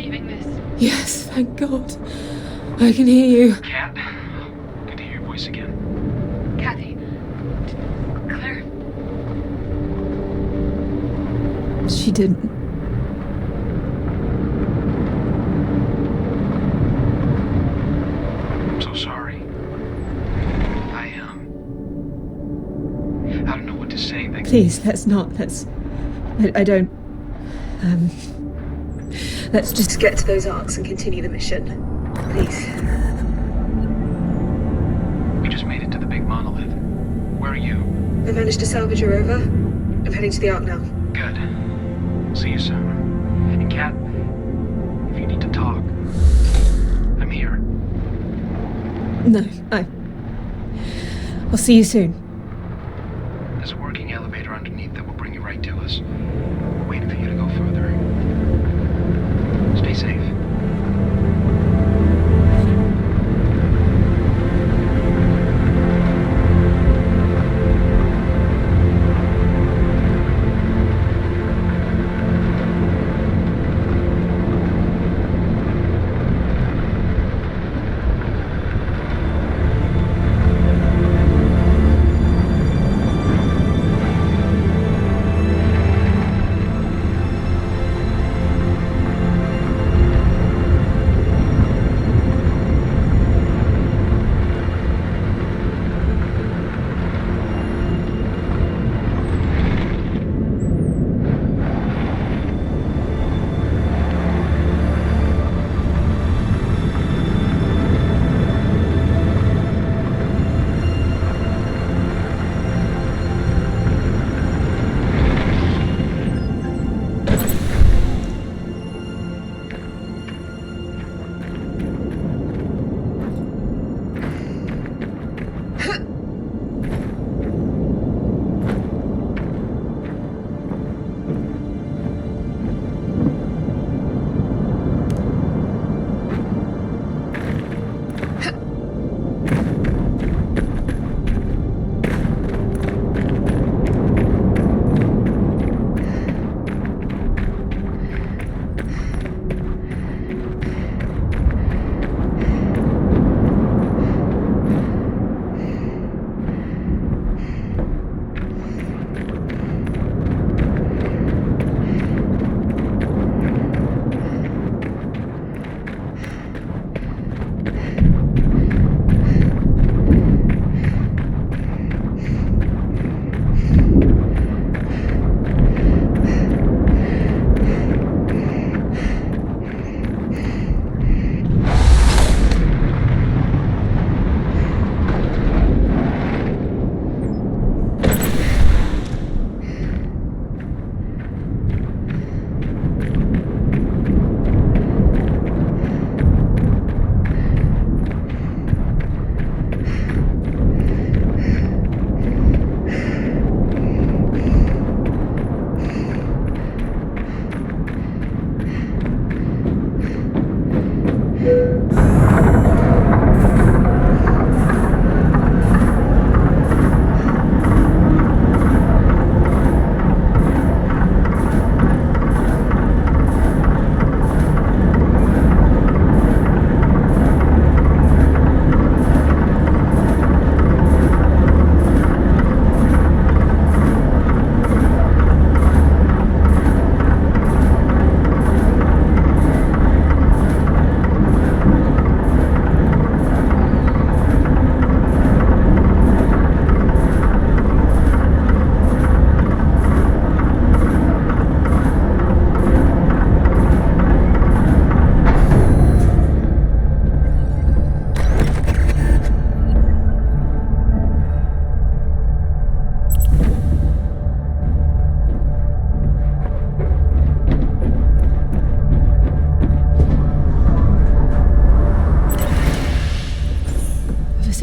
receiving this? Yes, thank God. I can hear you. Kat, good to hear your voice again. Kathy. Claire. She didn't. I'm so sorry. I don't know what to say. Please, let's not. I don't... Let's just get to those arcs and continue the mission. Please. We just made it to the big monolith. Where are you? I managed to salvage her over. I'm heading to the arc now. Good. See you soon. And Kat, if you need to talk, I'm here. No, I'll see you soon. There's a working elevator underneath that will bring you right to us. We're waiting for you to go further. Stay safe.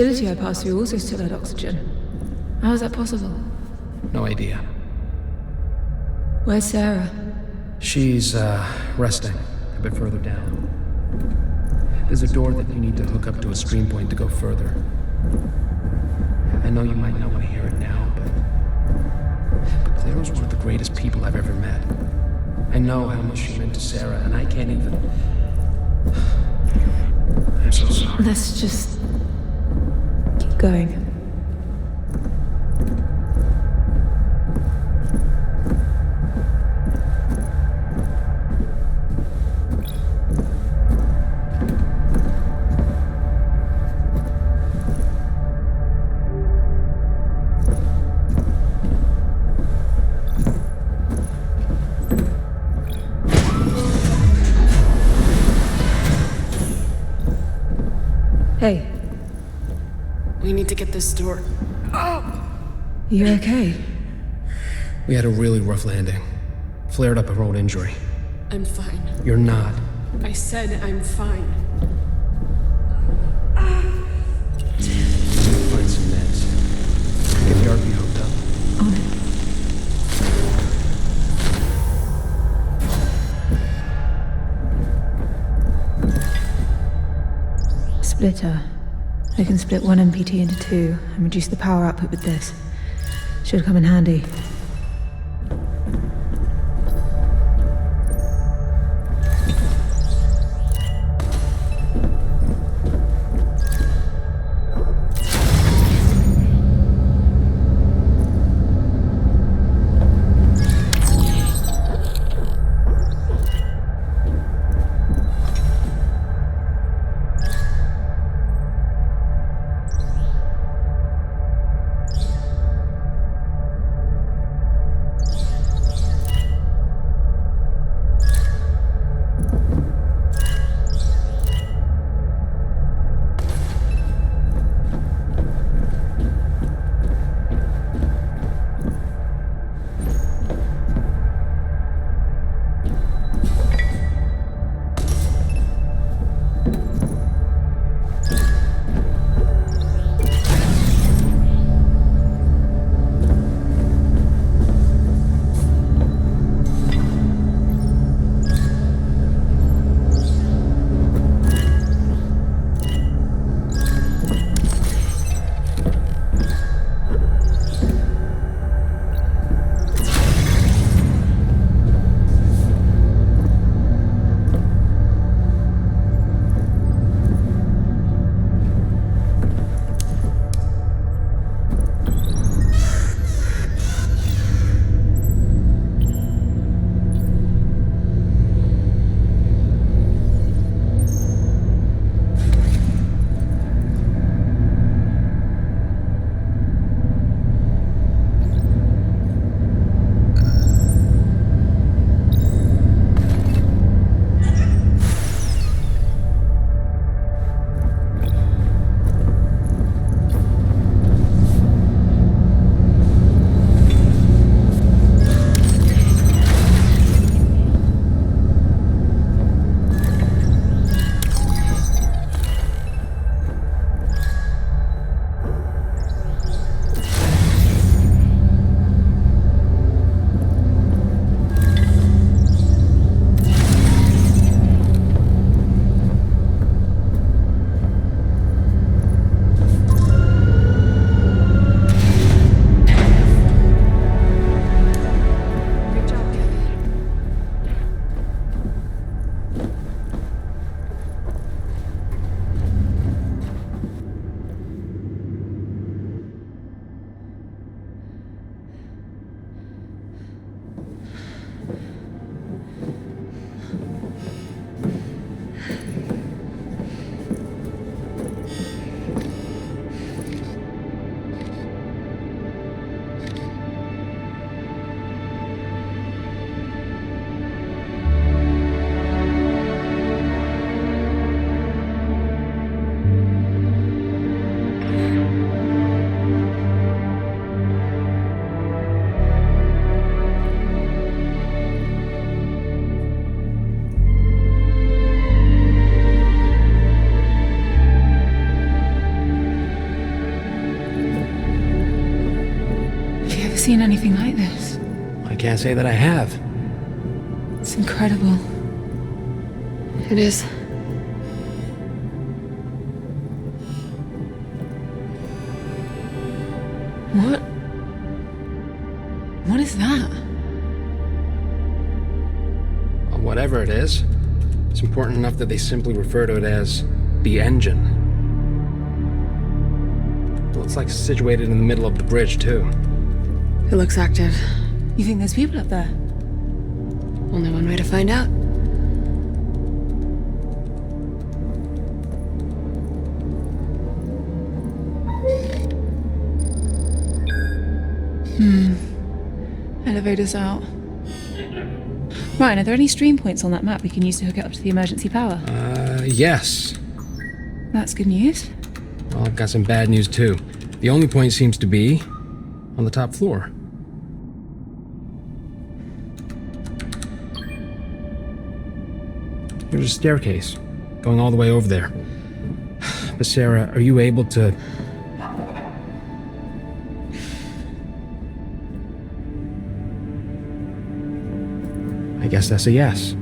facility I passed through also still had oxygen. How is that possible? No idea. Where's Sarah? She's, resting a bit further down. There's a door that you need to hook up to a stream point to go further. I know you might not want to hear it now, but Claire was one of the greatest people I've ever met. I know how much you meant to Sarah, and I can't even... I'm so sorry. Let's just keep going. Hey, We need to get this door. you okay? We had a really rough landing. Flared up a road injury. I'm fine. You're not. I said I'm fine. Find some meds. Get the RP hooked up. On it. Splitter. I can split one MPT into two and reduce the power output with this. Should come in handy. Seen anything like this? I can't say that I have. It's incredible. It is. What? What is that? is. It's important enough that they simply refer to it as the engine. Well, it's like situated in the middle of the bridge, too. It looks active. You think there's people up there? Only one way to find out. Elevator's out. Ryan, are there any stream points on that map we can use to hook it up to the emergency power? Yes. That's good news. Well, I've got some bad news, too. The only point seems to be on the top floor. There's a staircase going all the way over there. But Sarah, are you able to... I guess that's a yes.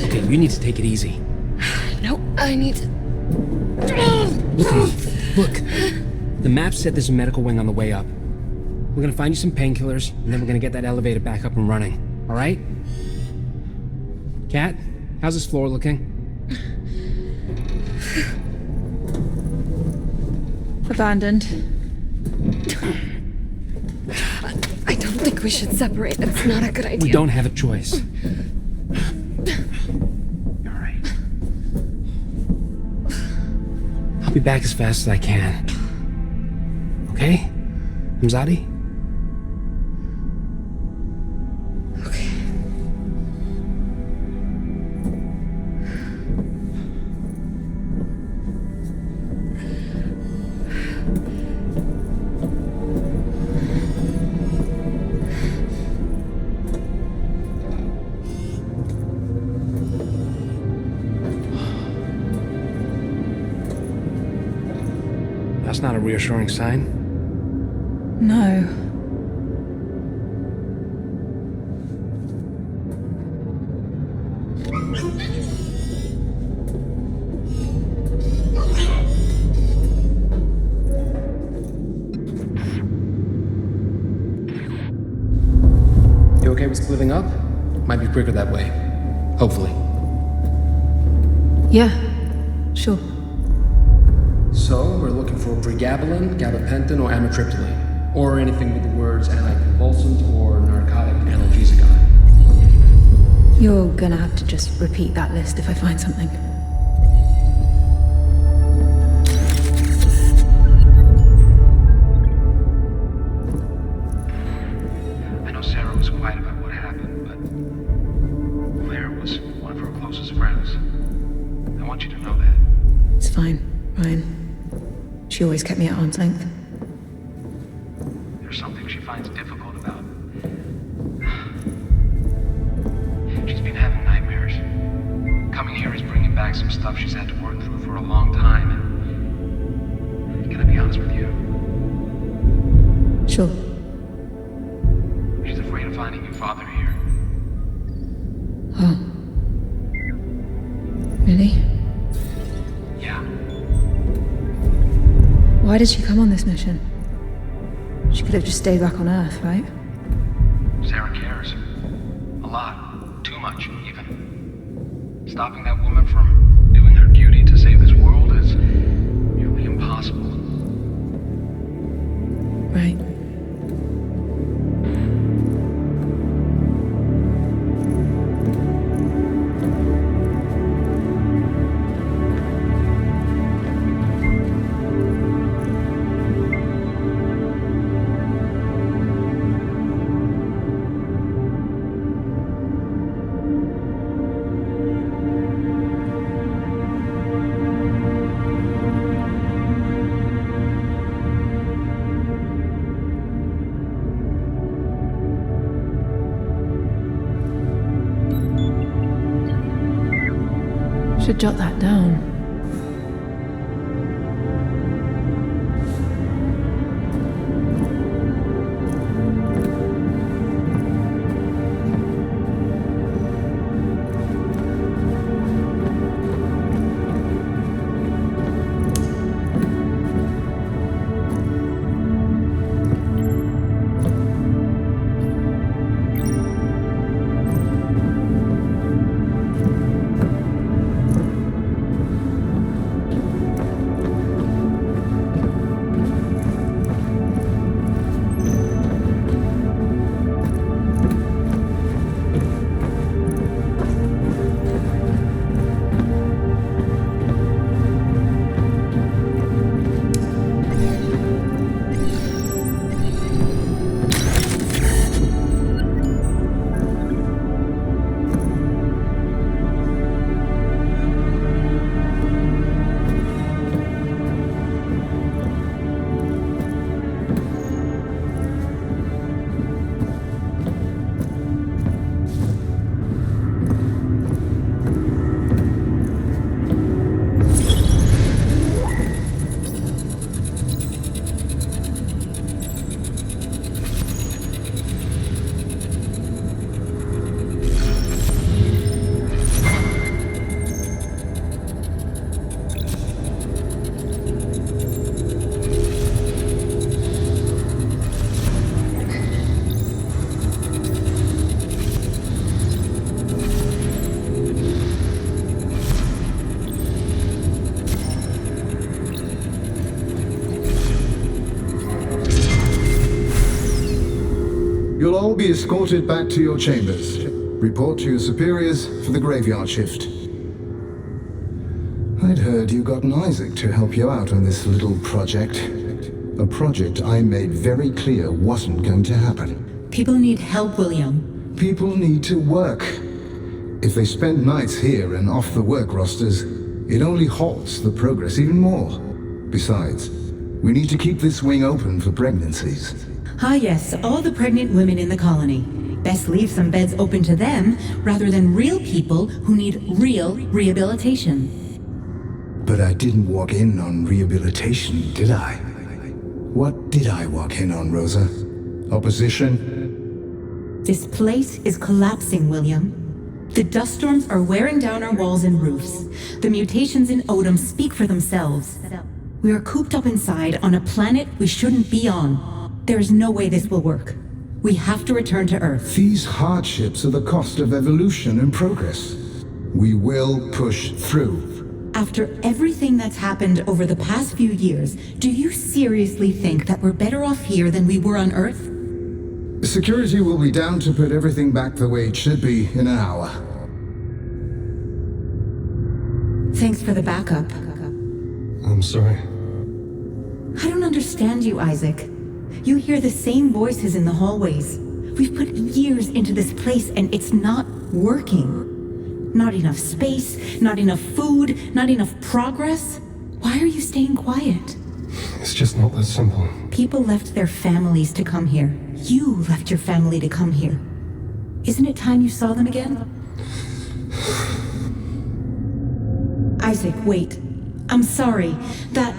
Okay, you need to take it easy. No, I need to... Look. The map said there's a medical wing on the way up. We're gonna find you some painkillers, and then we're gonna get that elevator back up and running. All right? Kat, how's this floor looking? Abandoned. I don't think we should separate. It's not a good idea. We don't have a choice. You're all right. I'll be back as fast as I can. Okay? Mzadi? Okay. That's not a reassuring sign. No. You okay with splitting up? Might be quicker that way. Hopefully. Yeah, sure. So, we're looking for pregabalin, gabapentin, or amitriptyline. Or anything with the words anticonvulsant or narcotic analgesic on it. You're gonna have to just repeat that list if I find something. I know Sarah was quiet about what happened, but Claire was one of her closest friends. I want you to know that. It's fine, Ryan. She always kept me at arm's length. There's something she finds difficult about. She's been having nightmares. Coming here is bringing back some stuff she's had to work through for a long time, and can I be honest with you? Sure. She's afraid of finding your father here. Oh. Really? Yeah. Why did she come on this mission? She could have just stayed back on Earth, right? Sarah cares. A lot. Too much, even. Stopping that woman from doing her duty to save this world is nearly impossible. Right. Should jot that down. You'll all be escorted back to your chambers. Report to your superiors for the graveyard shift. I'd heard you got an Isaac to help you out on this little project. A project I made very clear wasn't going to happen. People need help, William. People need to work. If they spend nights here and off the work rosters, it only halts the progress even more. Besides, we need to keep this wing open for pregnancies. Ah yes, all the pregnant women in the colony. Best leave some beds open to them, rather than real people who need real rehabilitation. But I didn't walk in on rehabilitation, did I? What did I walk in on, Rosa? Opposition? This place is collapsing, William. The dust storms are wearing down our walls and roofs. The mutations in Odom speak for themselves. We are cooped up inside on a planet we shouldn't be on. There is no way this will work. We have to return to Earth. These hardships are the cost of evolution and progress. We will push through. After everything that's happened over the past few years, do you seriously think that we're better off here than we were on Earth? Security will be down to put everything back the way it should be in an hour. Thanks for the backup. I'm sorry. I don't understand you, Isaac. You hear the same voices in the hallways. We've put years into this place and it's not working. Not enough space, not enough food, not enough progress. Why are you staying quiet? It's just not that simple. People left their families to come here. You left your family to come here. Isn't it time you saw them again? Isaac, wait. I'm sorry. That...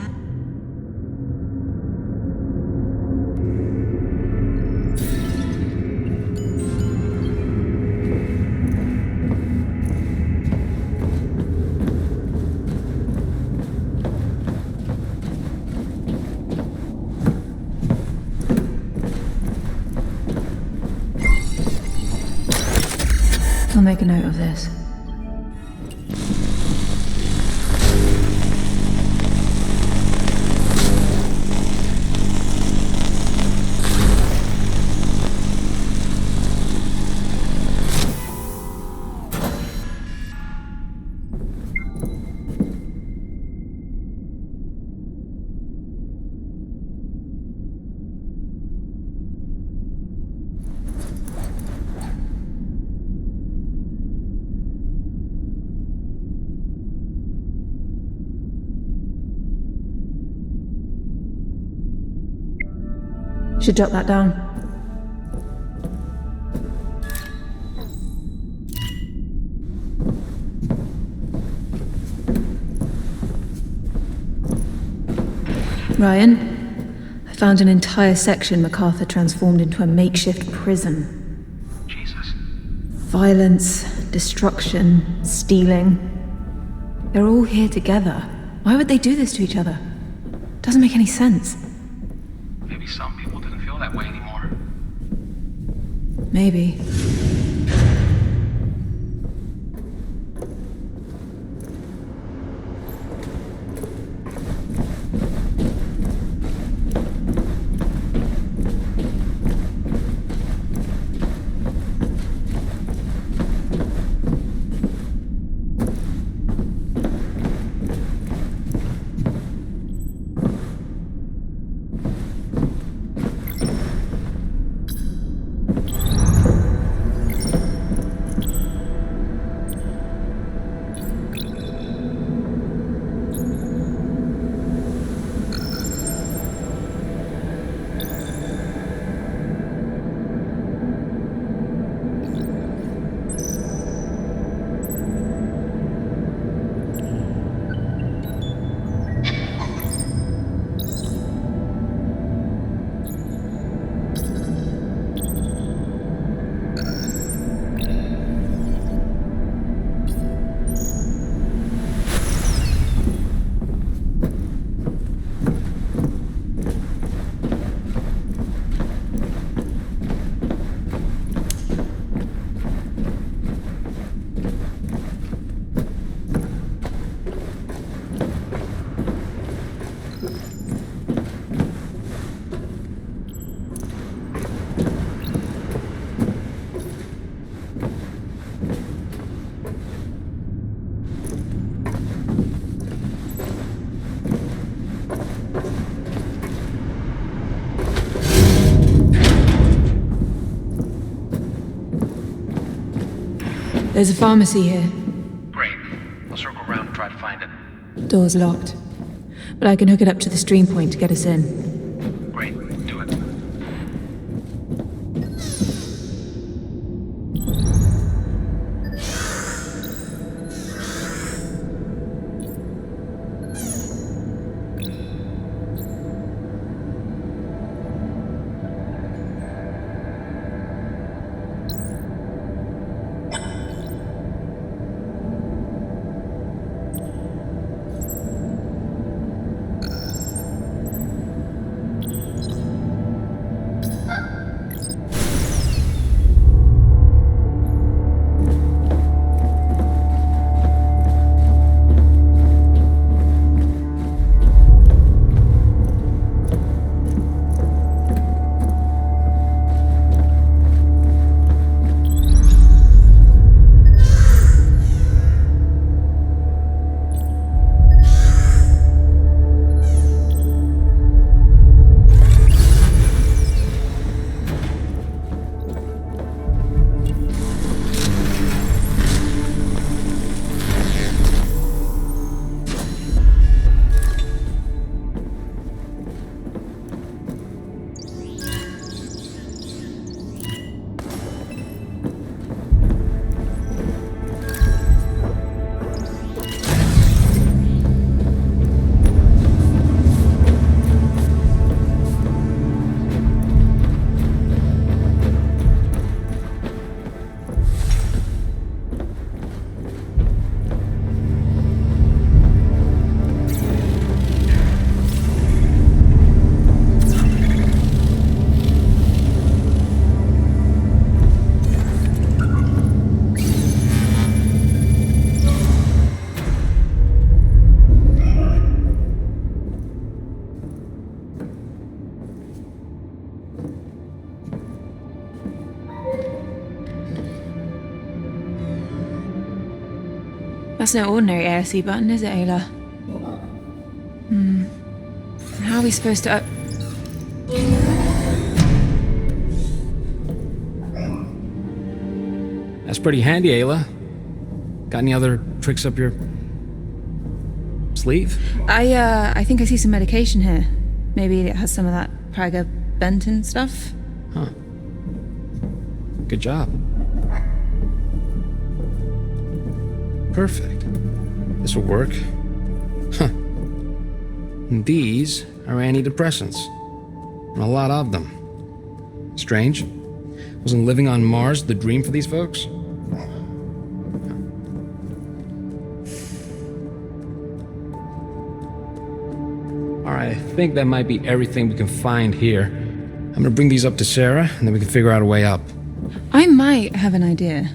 I'll make a note of this. Should jot that down. Ryan, I found an entire section MacArthur transformed into a makeshift prison. Jesus. Violence, destruction, stealing. They're all here together. Why would they do this to each other? Doesn't make any sense. Maybe some people didn't feel that way anymore. Maybe. There's a pharmacy here. Great. I'll circle around and try to find it. Door's locked. But I can hook it up to the stream point to get us in. Great. Do it. That's no ordinary ASC button, is it, Ayla? How are we supposed to... That's pretty handy, Ayla. Got any other tricks up your sleeve? I think I see some medication here. Maybe it has some of that Praga-Benton stuff? Huh. Good job. Perfect. This will work. Huh. And these are antidepressants. And a lot of them. Strange. Wasn't living on Mars the dream for these folks? Alright, I think that might be everything we can find here. I'm gonna bring these up to Sarah, and then we can figure out a way up. I might have an idea.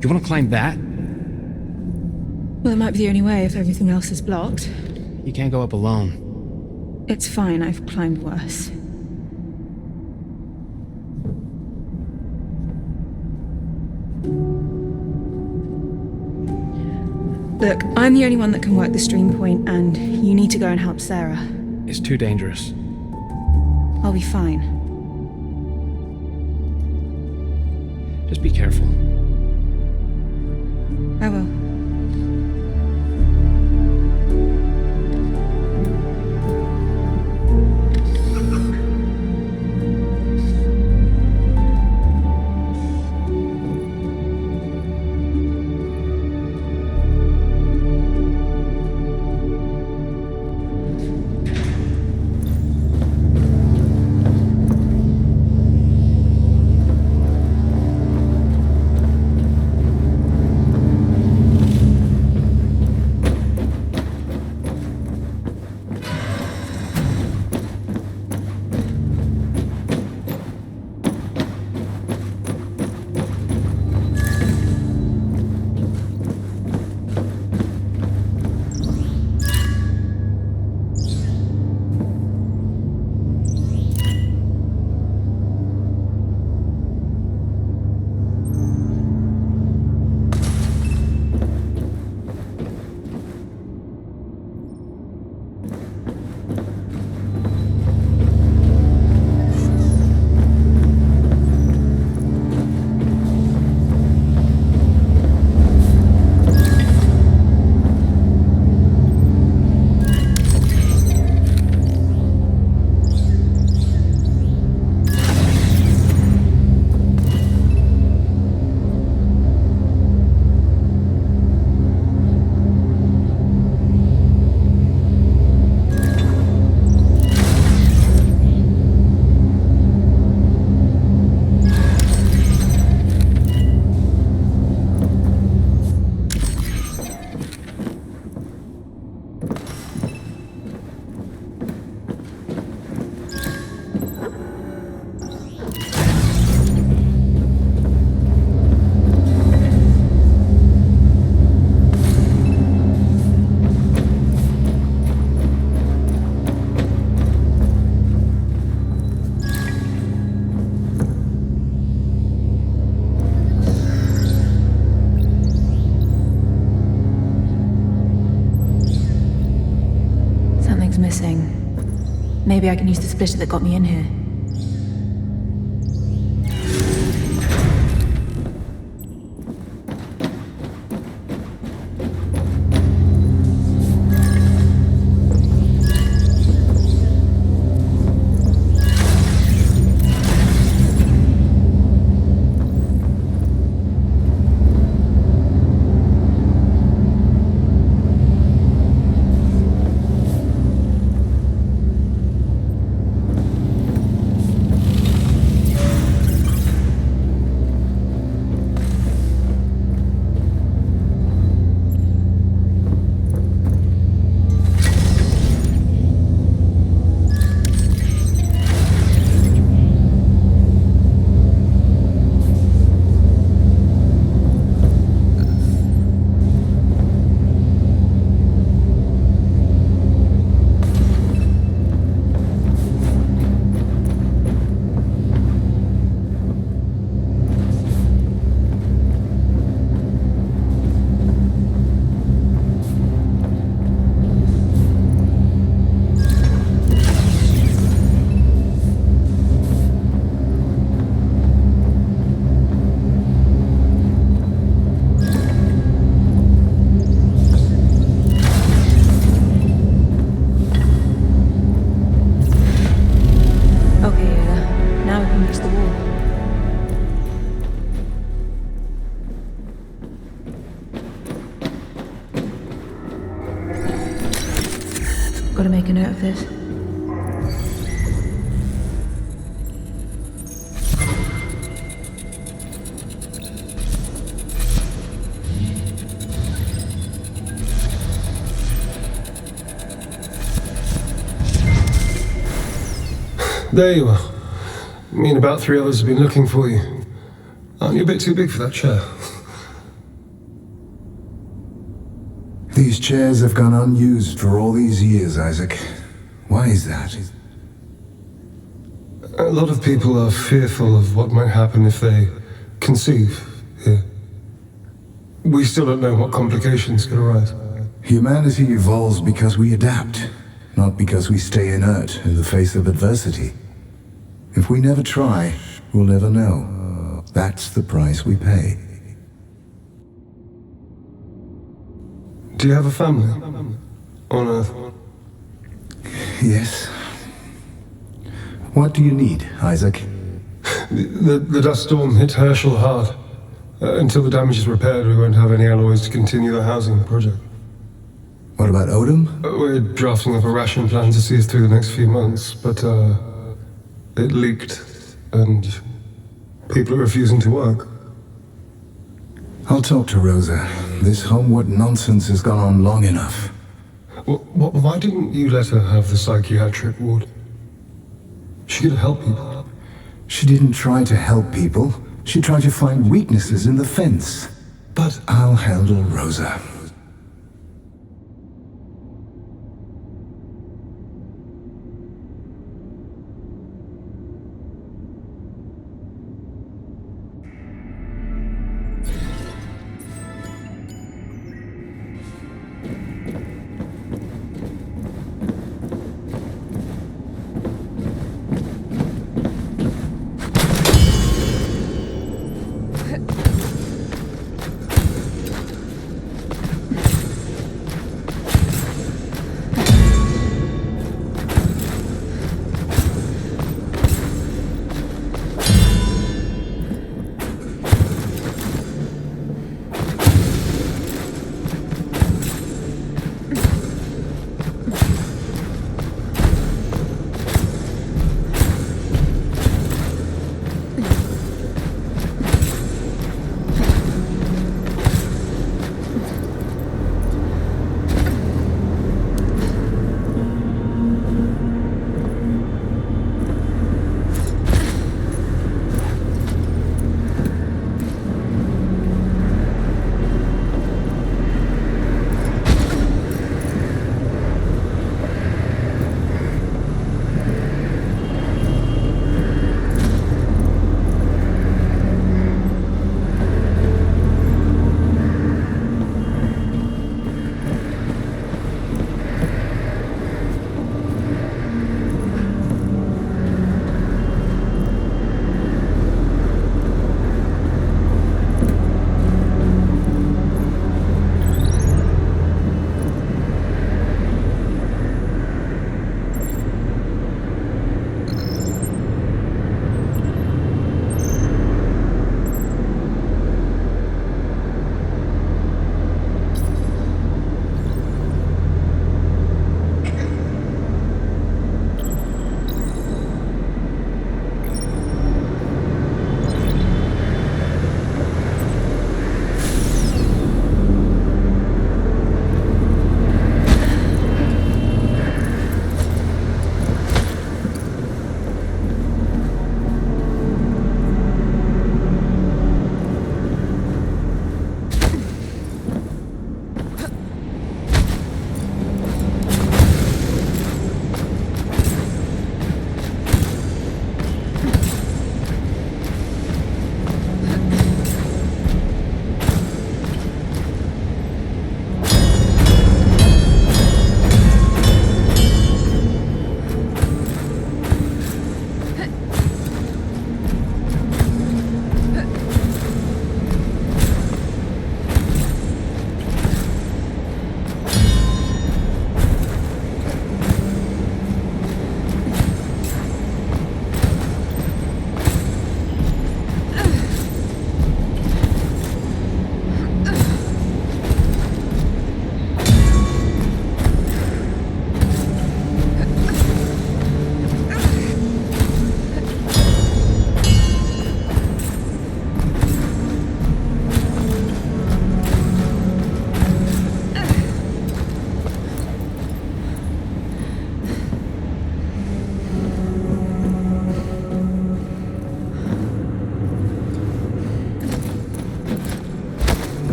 You wanna climb that? Well, it might be the only way if everything else is blocked. You can't go up alone. It's fine, I've climbed worse. Look, I'm the only one that can work the stream point, and you need to go and help Sarah. It's too dangerous. I'll be fine. Just be careful. I will. Maybe I can use the splitter that got me in here. Gotta make a note of this. There you are. Me and about 3 others have been looking for you. Aren't you a bit too big for that chair? These chairs have gone unused for all these years, Isaac. Why is that? A lot of people are fearful of what might happen if they conceive here. We still don't know what complications could arise. Humanity evolves because we adapt, not because we stay inert in the face of adversity. If we never try, we'll never know. That's the price we pay. Do you have a family on Earth? Yes. What do you need, Isaac? The dust storm hit Herschel hard. Until the damage is repaired, we won't have any alloys to continue the housing project. What about Odom? We're drafting up a ration plan to see us through the next few months, but it leaked, and people are refusing to work. I'll talk to Rosa. This homework nonsense has gone on long enough. Why didn't you let her have the psychiatric ward? She could help people. She didn't try to help people. She tried to find weaknesses in the fence. But I'll handle Rosa.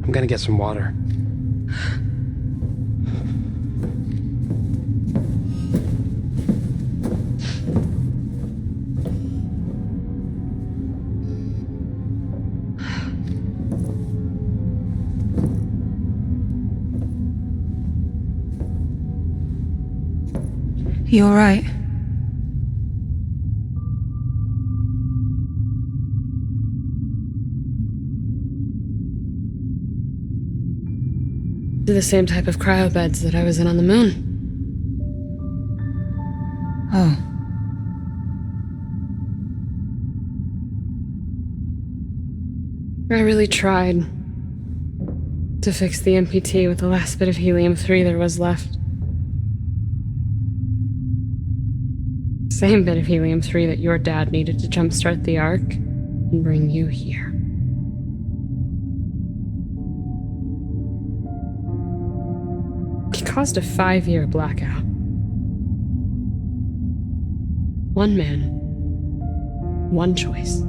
I'm gonna get some water. You alright? They're the same type of cryobeds that I was in on the moon. Oh. I really tried to fix the MPT with the last bit of helium-3 there was left. Same bit of helium-3 that your dad needed to jumpstart the Ark and bring you here. He caused a 5-year blackout. One man, one choice.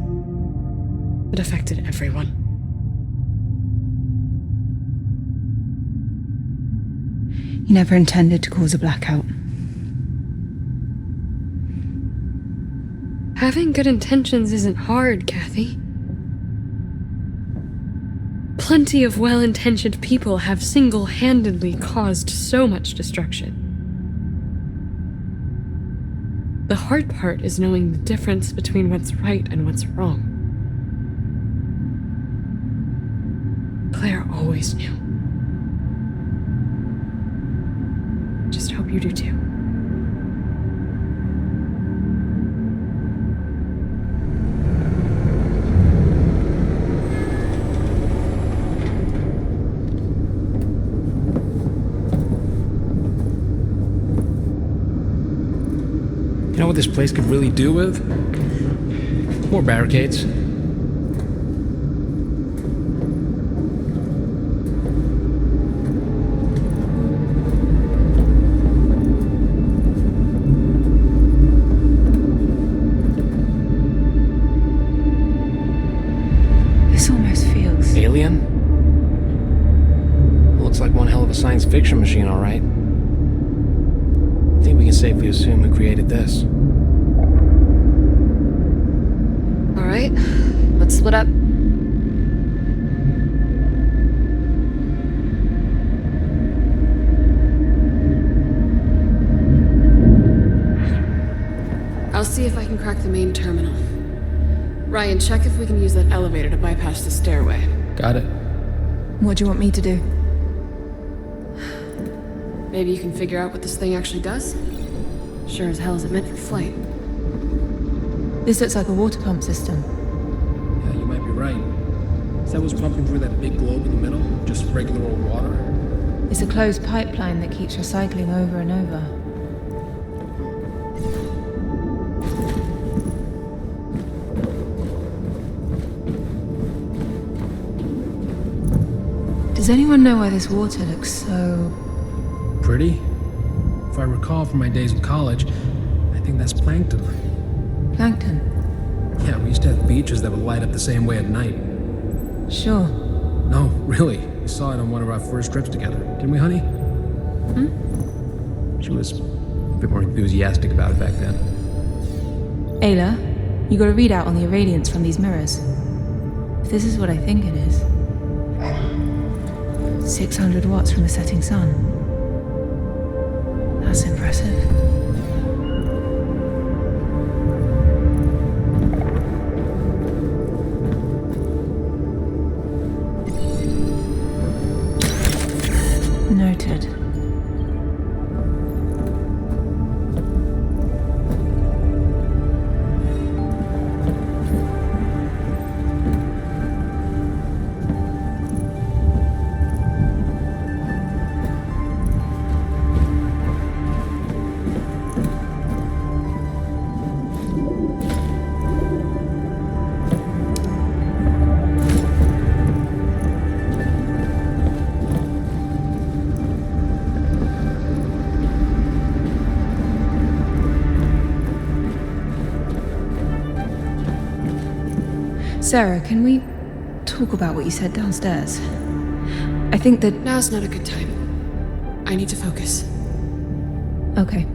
It affected everyone. You never intended to cause a blackout. Having good intentions isn't hard, Kathy. Plenty of well-intentioned people have single-handedly caused so much destruction. The hard part is knowing the difference between what's right and what's wrong. Claire always knew. Just hope you do too. You know what this place could really do with? More barricades. This almost feels... Alien? Looks like one hell of a science fiction machine, all right. I think we can safely assume who created this. All right, let's split up. I'll see if I can crack the main terminal. Ryan, check if we can use that elevator to bypass the stairway. Got it. What do you want me to do? Maybe you can figure out what this thing actually does? Sure as hell isn't meant for flight. This looks like a water pump system. Yeah, you might be right. Is that what's pumping through that big globe in the middle? Just regular old water? It's a closed pipeline that keeps recycling over and over. Does anyone know why this water looks so... Pretty? If I recall from my days in college, I think that's plankton. plankton? Yeah, we used to have beaches that would light up the same way at night. Sure. No, really. We saw it on one of our first trips together. Didn't we, honey? She was a bit more enthusiastic about it back then. Ayla, you got a readout on the irradiance from these mirrors. If this is what I think it is... 600 watts from the setting sun. That's impressive. Noted. Sarah, can we talk about what you said downstairs? I think that... Now's not a good time. I need to focus. Okay.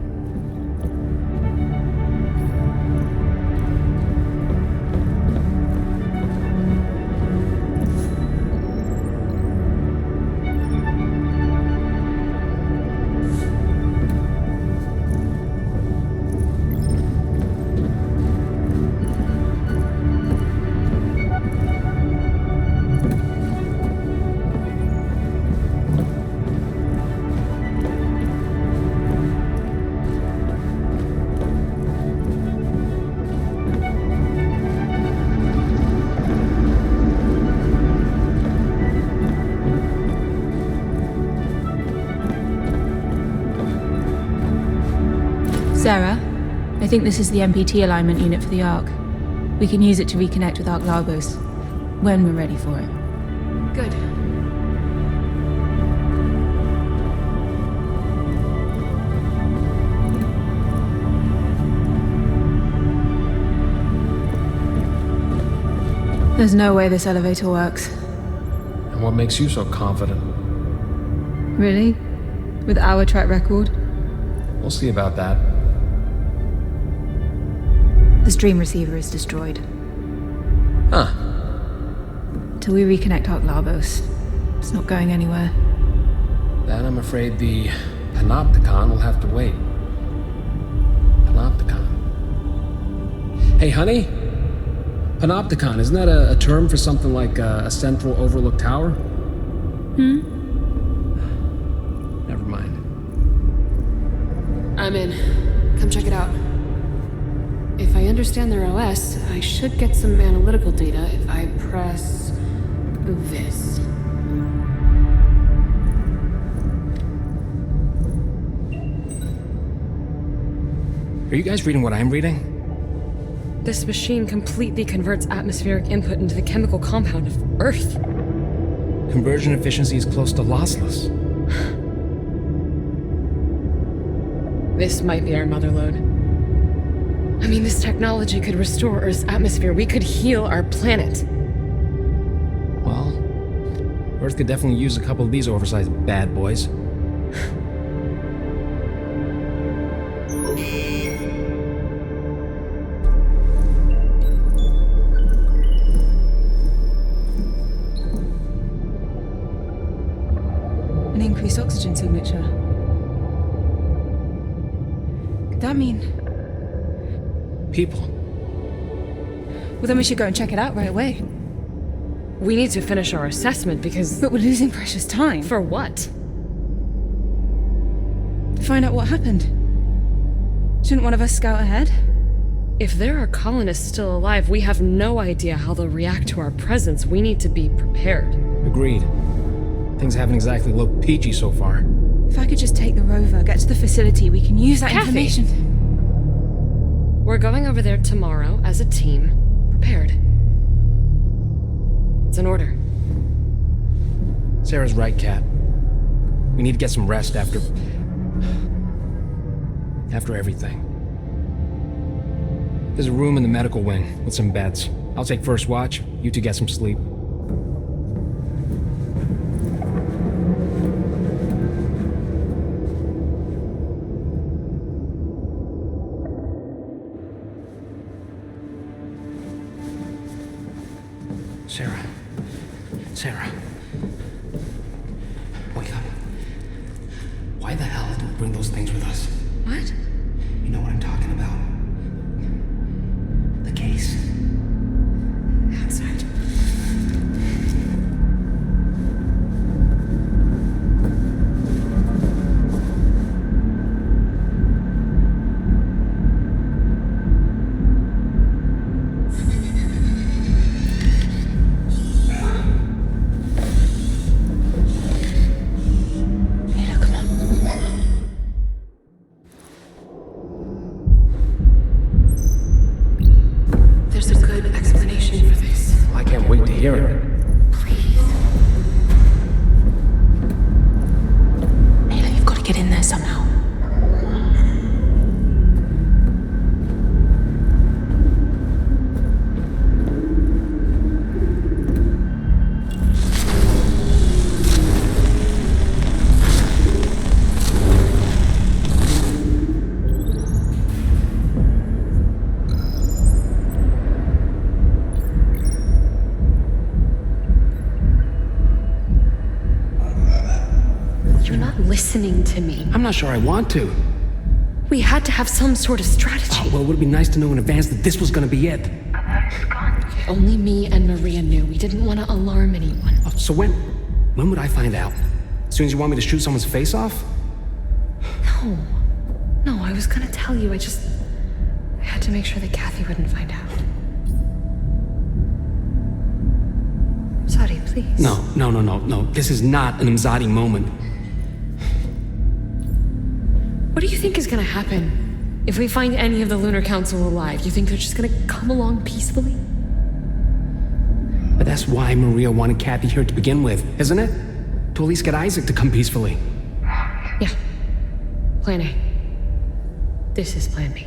Sarah, I think this is the MPT alignment unit for the Ark. We can use it to reconnect with Ark Lagos when we're ready for it. Good. There's no way this elevator works. And what makes you so confident? Really? With our track record? We'll see about that. The stream receiver is destroyed. Huh. Till we reconnect Ark Lagos, it's not going anywhere. Then I'm afraid the Panopticon will have to wait. Panopticon. Hey, honey? Panopticon, isn't that a term for something like a central overlook tower? Never mind. I'm in. Come check it out. If I understand their OS, I should get some analytical data if I press this. Are you guys reading what I'm reading? This machine completely converts atmospheric input into the chemical compound of Earth. Conversion efficiency is close to lossless. This might be our motherlode. I mean, this technology could restore Earth's atmosphere. We could heal our planet. Well, Earth could definitely use a couple of these oversized bad boys. An increased oxygen signature. Could that mean... People. Well, then we should go and check it out right away. We need to finish our assessment because... But we're losing precious time. For what? To find out what happened. Shouldn't one of us scout ahead? If there are colonists still alive, we have no idea how they'll react to our presence. We need to be prepared. Agreed. Things haven't exactly looked peachy so far. If I could just take the rover, get to the facility, we can use that Kathy! information. We're going over there tomorrow as a team, prepared. It's an order. Sarah's right, Kat. We need to get some rest after everything. There's a room in the medical wing with some beds. I'll take first watch. You two get some sleep. Sarah. Wake up. Why the hell did we bring those things with us? What? You know what I'm talking about. The case. Outside. to me. I'm not sure I want to. We had to have some sort of strategy. Well, it would be nice to know in advance that this was gonna be it. Only me and Maria knew. We didn't want to alarm anyone. Oh, so when would I find out? As soon as you want me to shoot someone's face off? No, I was gonna tell you. I had to make sure that Kathy wouldn't find out. Sorry, please. No. This is not an Imzadi moment. What do you think is gonna happen if we find any of the Lunar Council alive? You think they're just gonna come along peacefully? But that's why Maria wanted Kathy here to begin with, isn't it? To at least get Isaac to come peacefully. Yeah. Plan A. This is Plan B.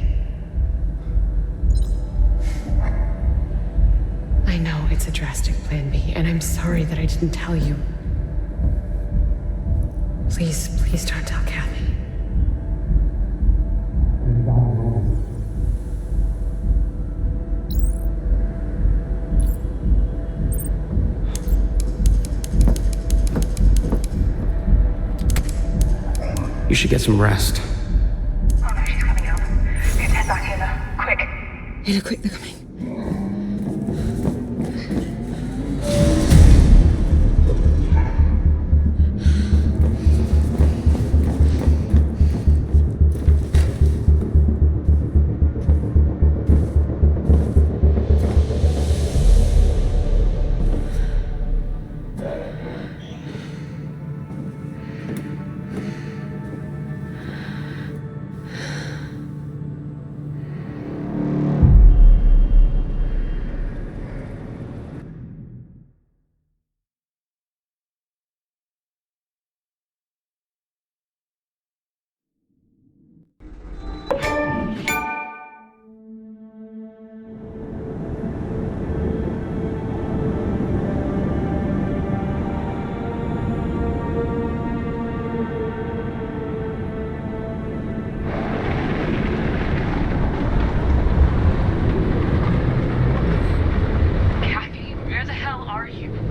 I know it's a drastic Plan B, and I'm sorry that I didn't tell you. Please don't tell Kathy. You should get some rest. Oh no, she's coming out. We have to head back, Ayla. Quick. Ayla, quick, they're coming.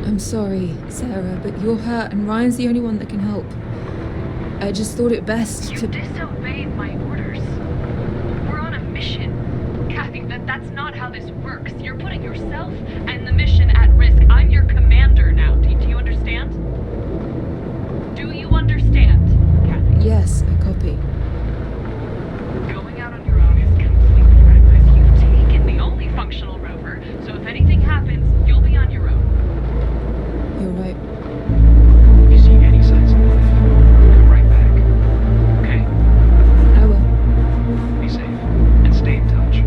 I'm sorry, Sarah, but you're hurt and Ryan's the only one that can help. I just thought it best You to... disobeyed my orders. We're on a mission. Kathy, that's not how this works. You're putting yourself and the mission at risk. I'm your commander now. Do you understand? Do you understand, Kathy? Yes, I copy. Going out on your own is completely reckless. You've taken the only functional rover, so if anything happens, you'll be on your own. You're right. If you see any signs of life, come right back. Okay? I will. Be safe and stay in touch.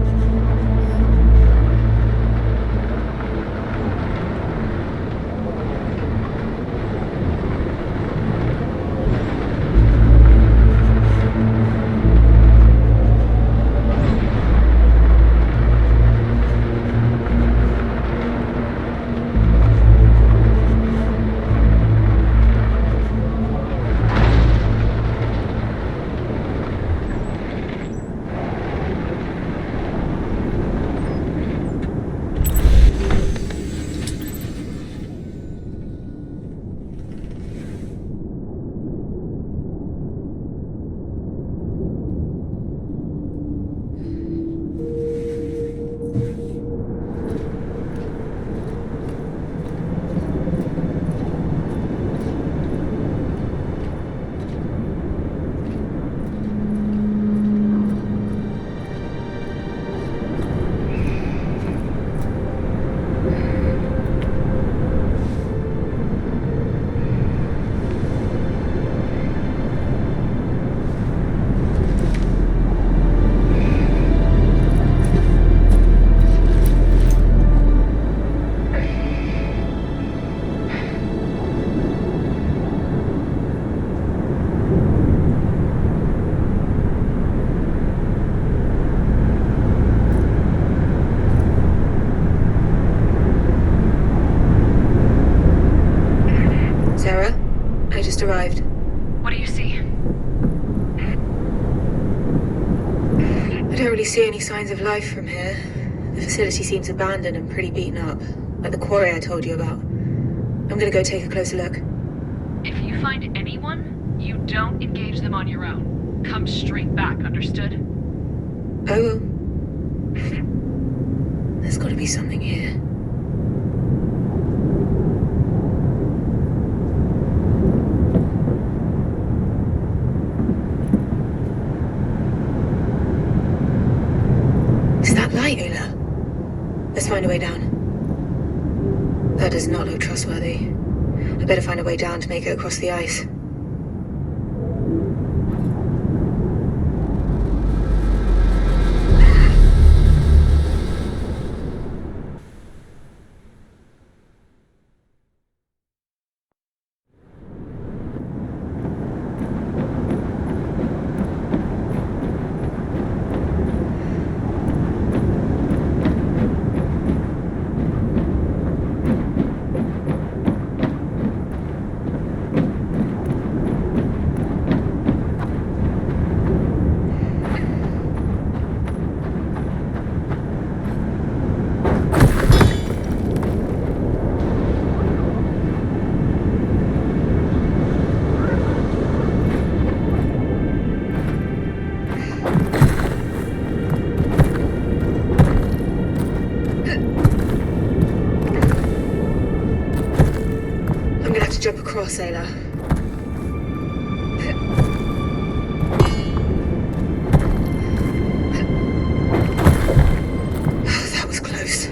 Sarah, I just arrived. What do you see? I don't really see any signs of life from here. The facility seems abandoned and pretty beaten up, like the quarry I told you about. I'm gonna go take a closer look. If you find anyone, You don't engage them on your own. Come straight back, understood? I will. There's gotta be something here. Is that light, Ula? Let's find a way down. That does not look trustworthy. I better find a way down to make it across the ice. I'm gonna have to jump across, Ayla. That was close.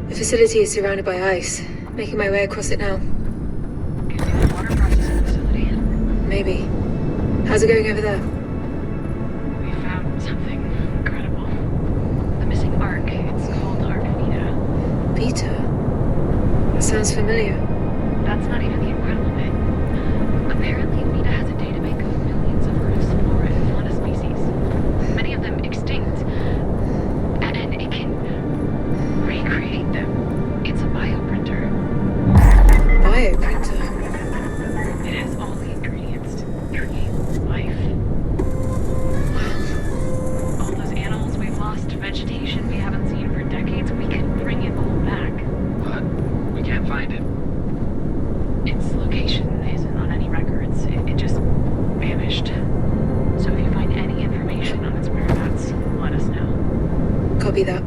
The facility is surrounded by ice. Making my way across it now. Could be the water processing facility. Maybe. How's it going over there? We found something incredible. The missing Ark. It's called Ark Vita. Vita? That sounds familiar. That's not even the incredible bit. Apparently, Vita has a databank of millions of Earth's flora and fauna species. Many of them extinct. And it can recreate them. It's a bioprinter. Bioprinter? It has all the ingredients to create life. All those animals we've lost, vegetation we haven't seen for decades, we can bring it all back. But we can't find it. Its location isn't on any records. It just vanished. So if you find any information on its whereabouts, let us know. Copy that.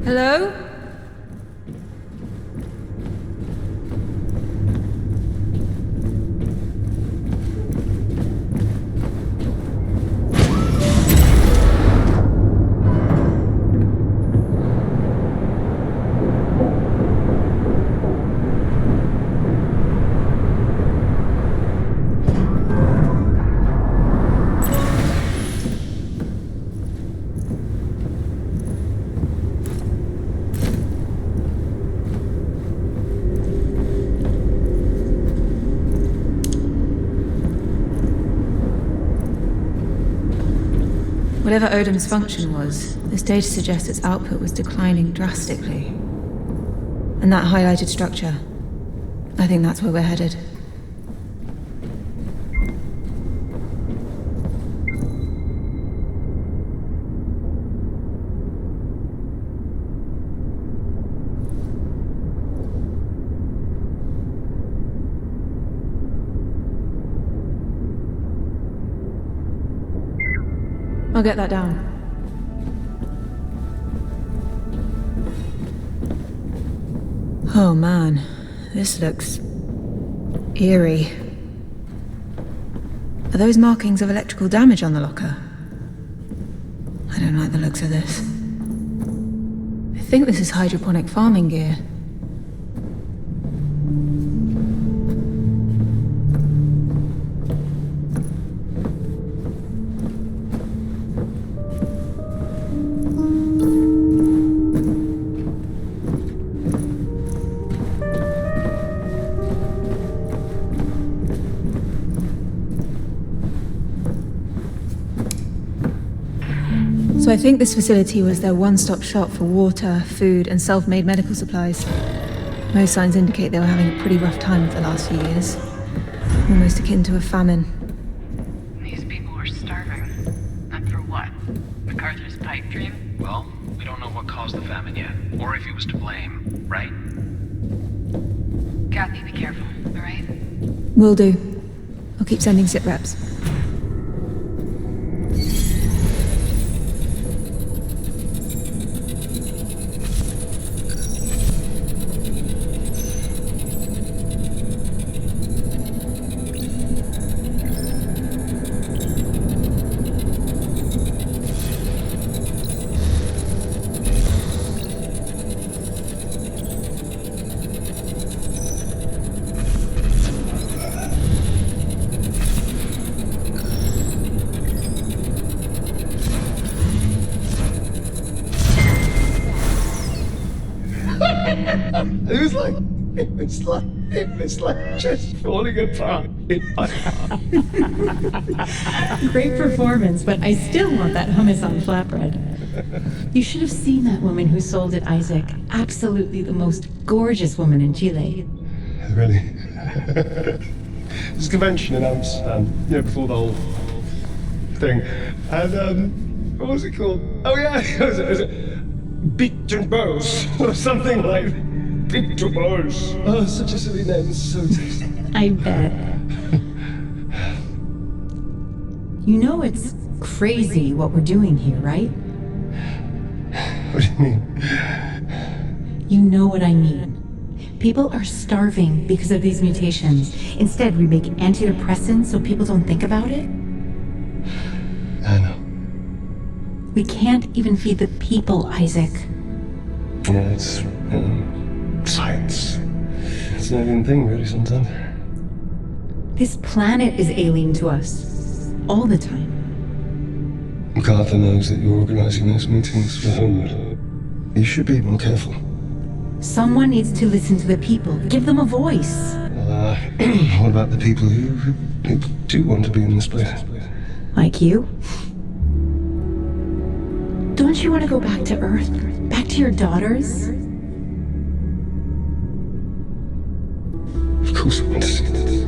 Hello? Whatever Odom's function was, this data suggests its output was declining drastically. And that highlighted structure, I think that's where we're headed. I'll get that down. Oh man, this looks eerie. Are those markings of electrical damage on the locker? I don't like the looks of this. I think this is hydroponic farming gear. So I think this facility was their one-stop shop for water, food, and self-made medical supplies. Most signs indicate they were having a pretty rough time of the last few years. Almost akin to a famine. These people were starving. And for what? MacArthur's pipe dream? Well, we don't know what caused the famine yet, or if he was to blame, right? Kathy, be careful, alright? Will do. I'll keep sending sit reps. It's like just falling apart in my heart. Great performance, but I still want that hummus on flatbread. You should have seen that woman who sold it, Isaac. Absolutely the most gorgeous woman in Chile. Really? There's a convention in Amsterdam, before the whole thing. And, what was it called? Oh yeah, it was Beat and Bows, or something like Beat and Bows. Oh, such a silly name, so tasty. I bet. You know it's crazy what we're doing here, right? What do you mean? You know what I mean. People are starving because of these mutations. Instead, we make antidepressants so people don't think about it. I know. We can't even feed the people, Isaac. Yeah, it's, science. It's not even a thing, really, sometimes. This planet is alien to us. All the time. MacArthur knows that you're organizing those meetings for Homewood. You should be more careful. Someone needs to listen to the people. Give them a voice. Well, what about the people who do want to be in this place? Like you? Don't you want to go back to Earth? Back to your daughters? Of course I want to see this.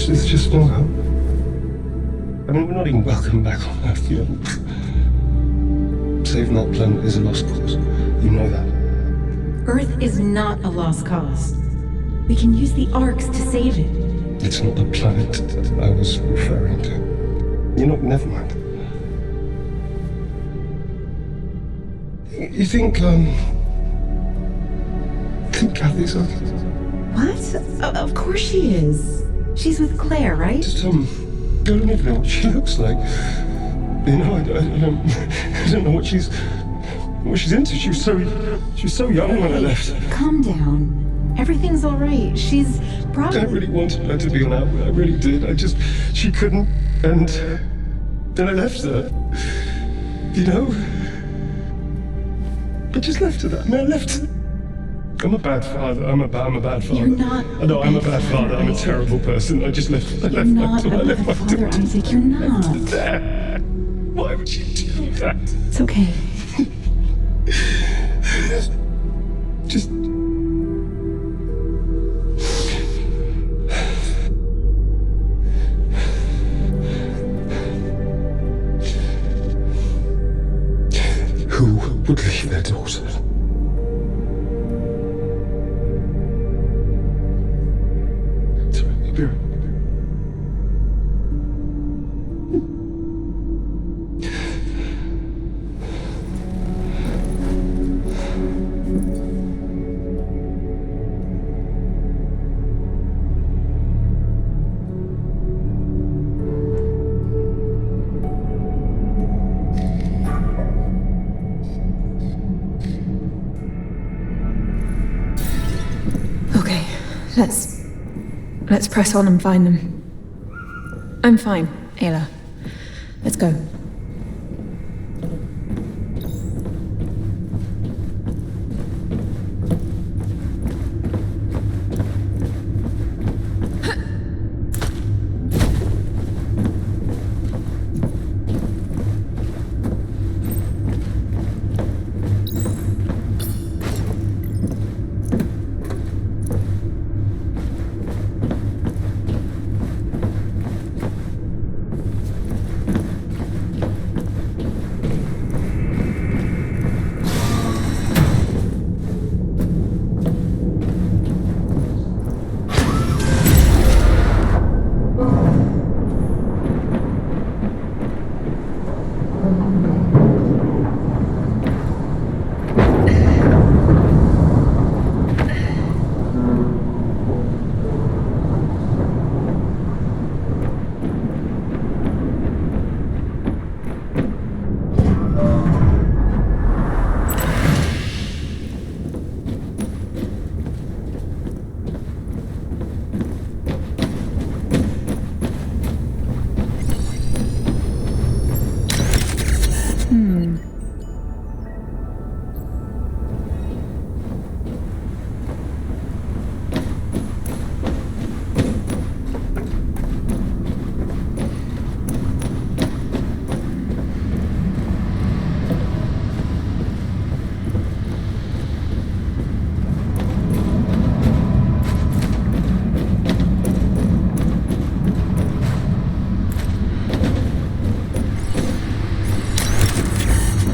It's just no hope. I mean, we're not even welcome back on Earth, Saving that planet is a lost cause. You know that. Earth is not a lost cause. We can use the arcs to save it. It's not the planet that I was referring to. Never mind. You think Kathy's okay? What? Of course she is. She's with Claire, right? Just, I don't even know what she looks like. I don't know what she's into. She was so young when I left. Calm down. Everything's all right. She's probably... I really wanted her to be on that way. I really did. She couldn't, and then I left her. I just left her there. I left her. I'm a bad father. I'm a bad father. You're not. I know I'm a bad father. I'm a terrible person. I just left. You're not a bad father, Isaac. You're not. Why would you do that? It's okay. Just... Who would leave their daughter? Sorry, I'll be right. Okay, let's press on and find them. I'm fine, Ayla. Let's go.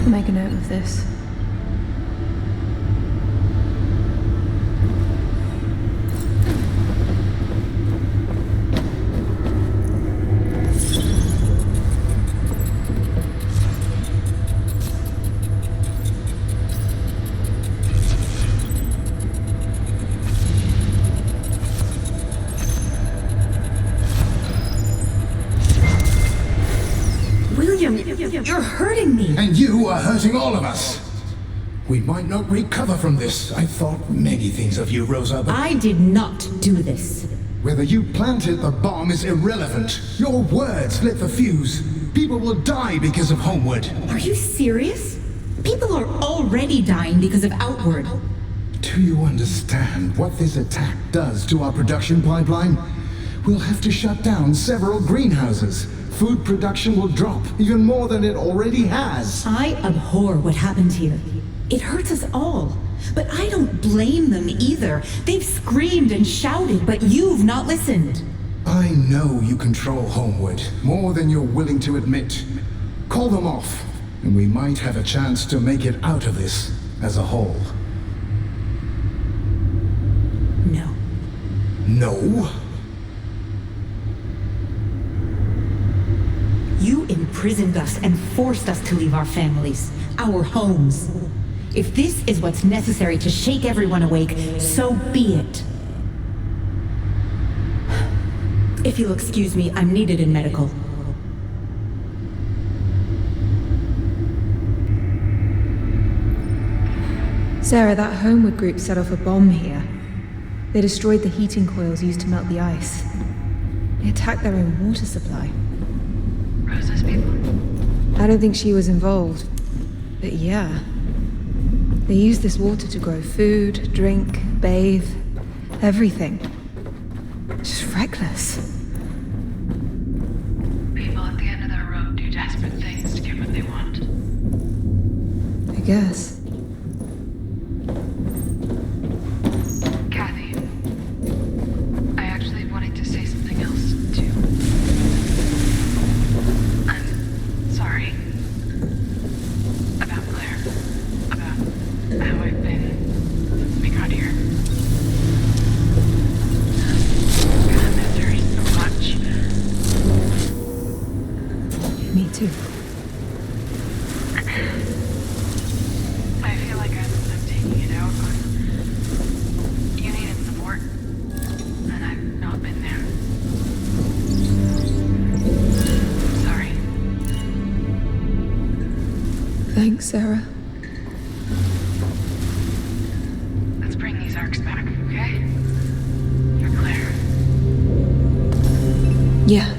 Make a note of this. William, you're hurting me. And you are hurting all of us. We might not recover from this. I thought many things of you, Rosa, but I did not do this. whether you planted the bomb is irrelevant. Your words lit the fuse. People will die because of Homeward. Are you serious? People are already dying because of Outward. Do you understand what this attack does to our production pipeline? We'll have to shut down several greenhouses. Food production will drop even more than it already has. I abhor what happened here. It hurts us all. But I don't blame them either. They've screamed and shouted, but you've not listened. I know you control Homeward more than you're willing to admit. Call them off, and we might have a chance to make it out of this as a whole. No. No? You imprisoned us and forced us to leave our families, our homes. If this is what's necessary to shake everyone awake, so be it. If you'll excuse me, I'm needed in medical. Sarah, that Homeward group set off a bomb here. They destroyed the heating coils used to melt the ice. They attacked their own water supply. Rosa's people? I don't think she was involved. But yeah. They used this water to grow food, drink, bathe, everything. Just reckless. People at the end of their road do desperate things to get what guess. Kathy, I actually wanted to say something else, too. I'm sorry. About Claire. About how I've been being out here. I miss her so much. Me too. I feel like I'm taking it out on you. Needed support, and I've not been there. Sorry. Thanks, Sarah. Let's bring these arcs back, okay? For Claire. Yeah.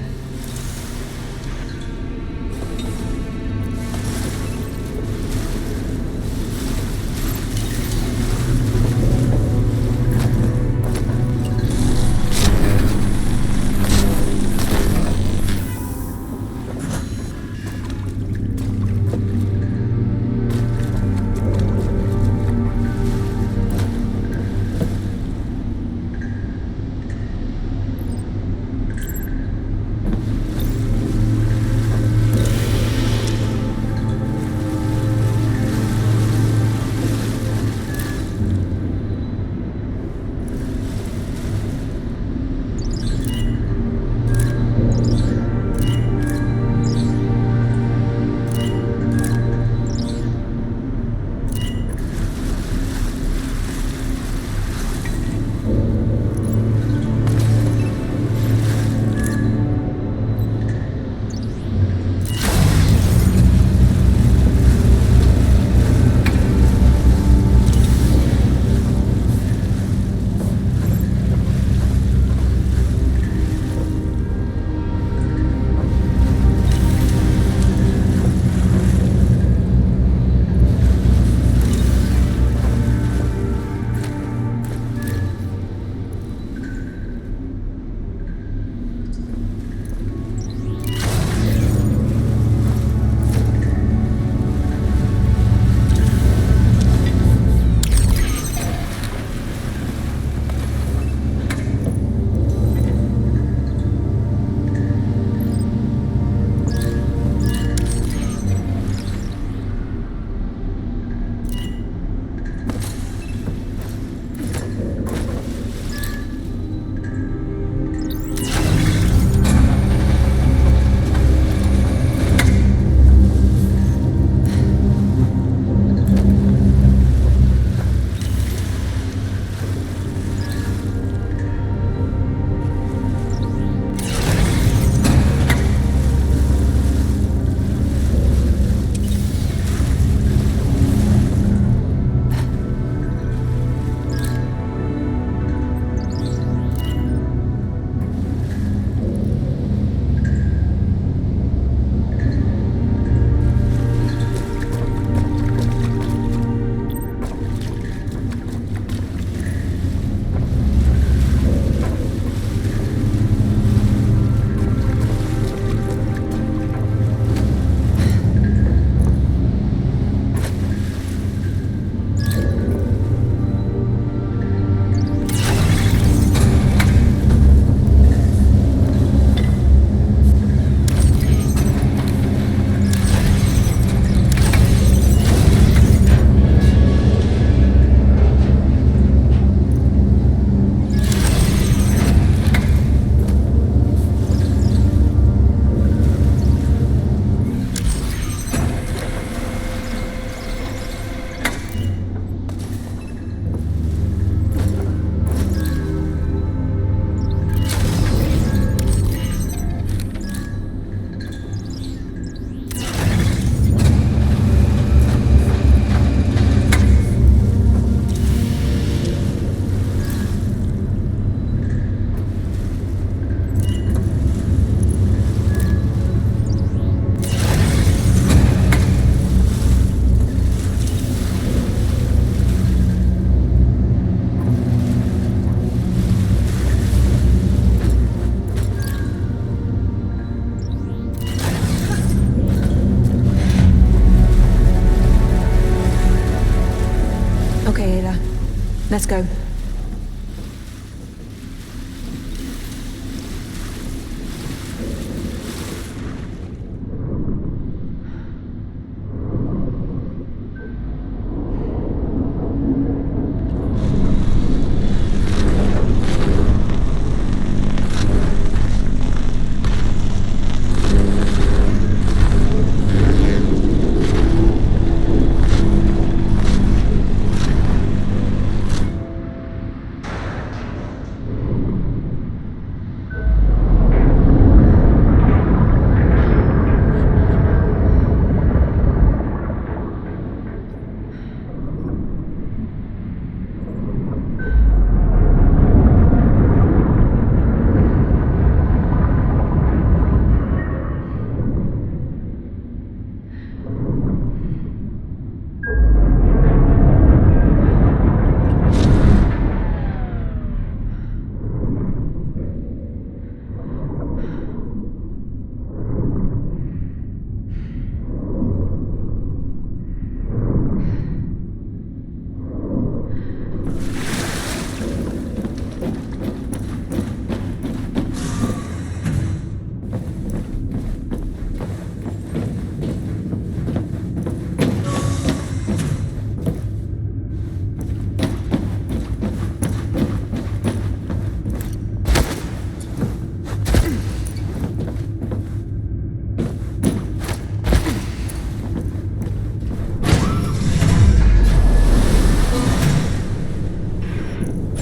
Let's go.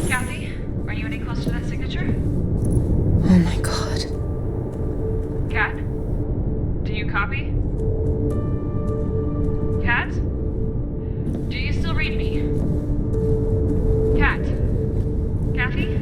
Kathy, are you any close to that signature? Oh my god. Kat? Do you copy? Kat? Do you still read me? Kat? Kathy?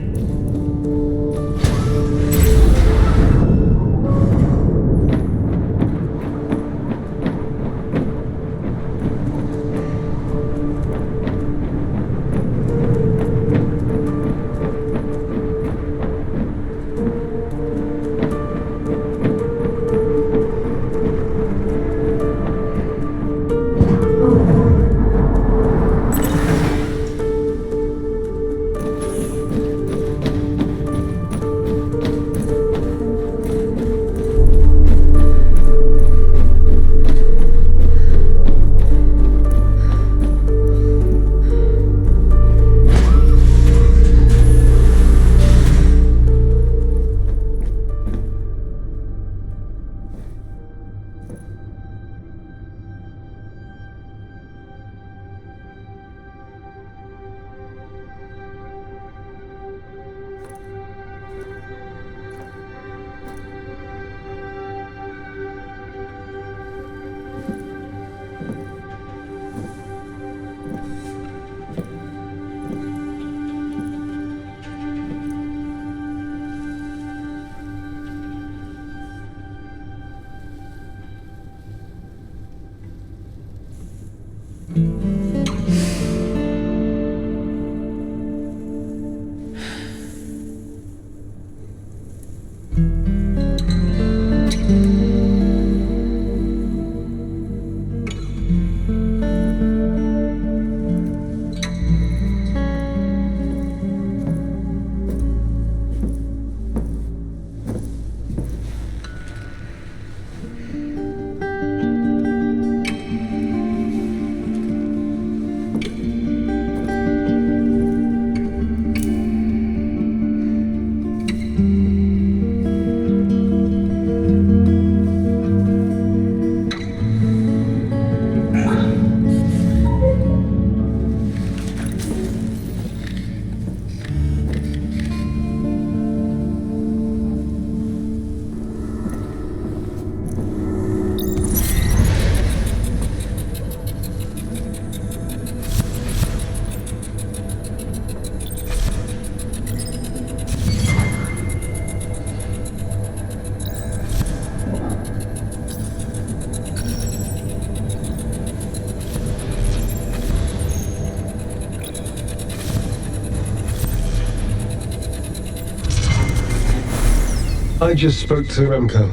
I just spoke to Remco.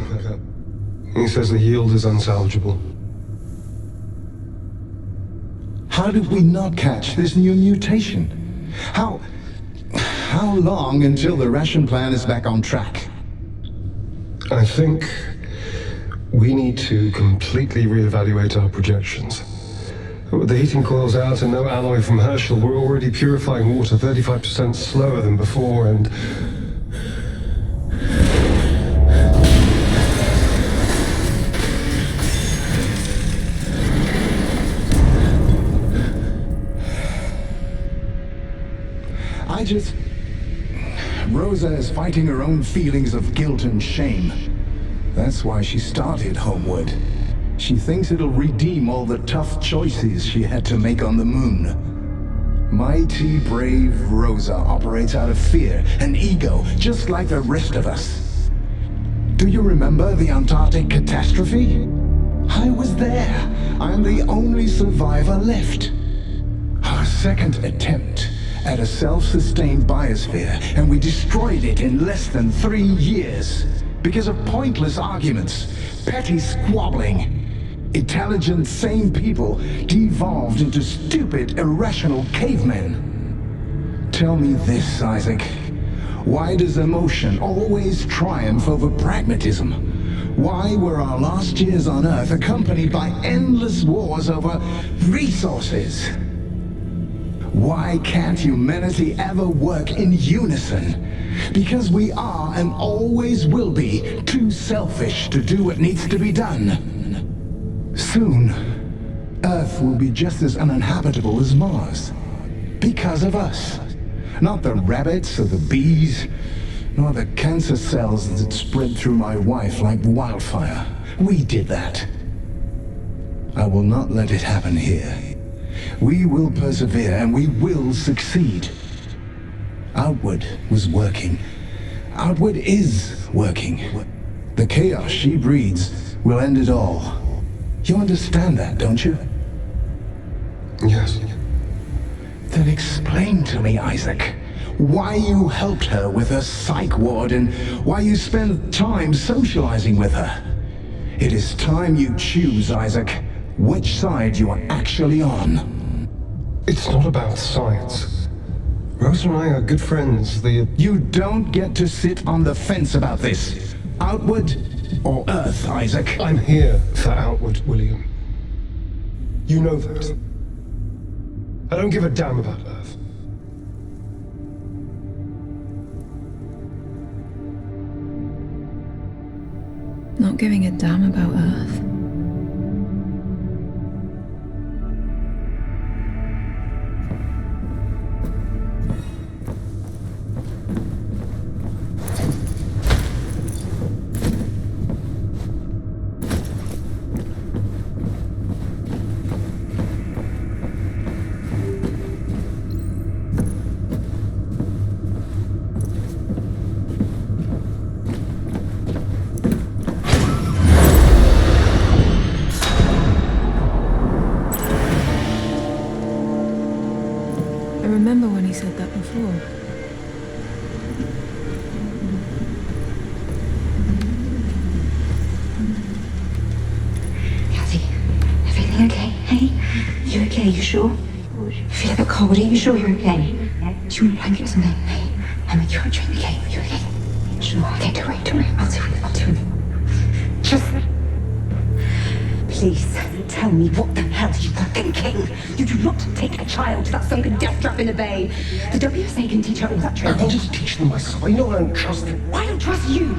He says the yield is unsalvageable. How did we not catch this new mutation? How long until the ration plan is back on track? I think we need to completely reevaluate our projections. With the heating coils out and no alloy from Herschel, we're already purifying water 35% slower than before, and Rosa is fighting her own feelings of guilt and shame. That's why she started Homewood. She thinks it'll redeem all the tough choices she had to make on the moon. Mighty brave Rosa operates out of fear and ego, just like the rest of us. Do you remember the Antarctic catastrophe? I was there. I'm the only survivor left. Our second attempt at a self-sustained biosphere, and we destroyed it in less than 3 years. Because of pointless arguments, petty squabbling. Intelligent, sane people devolved into stupid, irrational cavemen. Tell me this, Isaac. Why does emotion always triumph over pragmatism? Why were our last years on Earth accompanied by endless wars over resources? Why can't humanity ever work in unison? Because we are and always will be too selfish to do what needs to be done. Soon, Earth will be just as uninhabitable as Mars. Because of us. Not the rabbits or the bees, nor the cancer cells that spread through my wife like wildfire. We did that. I will not let it happen here. We will persevere and we will succeed. Outward was working. Outward is working. The chaos she breeds will end it all. You understand that, don't you? yes. Then explain to me, Isaac, why you helped her with her psych ward and why you spend time socializing with her. It is time you choose, Isaac, which side you are actually on. It's not about science. Rose and I are good friends. You don't get to sit on the fence about this. Outward or Earth, Isaac? I'm here for Outward, William. You know that. I don't give a damn about Earth. Not giving a damn about Earth. I remember when he said that before. Cassie, everything okay? Hey? You okay? You sure? You feel a bit cold. Are you sure you're okay? Do you want a blanket or something? Hey, I'll make you a drink, okay? You okay? Sure. Okay, don't worry. I'll do it. Just... Please, tell me what the hell you were thinking. You do not take a child to that sunken death trap in the bay. The WSA can teach her all that I training. wanted to teach them myself. I know I don't trust them. Why don't trust you?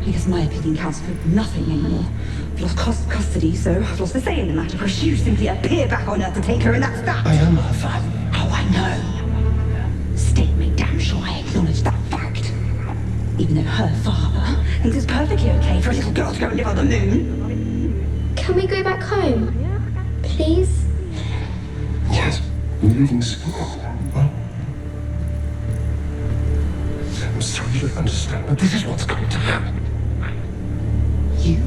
Because my opinion counts for nothing anymore. I've lost custody, so I've lost the say in the matter, because you simply appear back on Earth to take her, and that's that. I am her father. Oh, I know. State me damn sure I acknowledge that fact. Even though her father thinks it's perfectly okay for a little girl to go and live on the moon. Can we go back home? Please? Yes. We're leaving soon. Well, I'm sorry you don't understand, but this is what's going to happen. You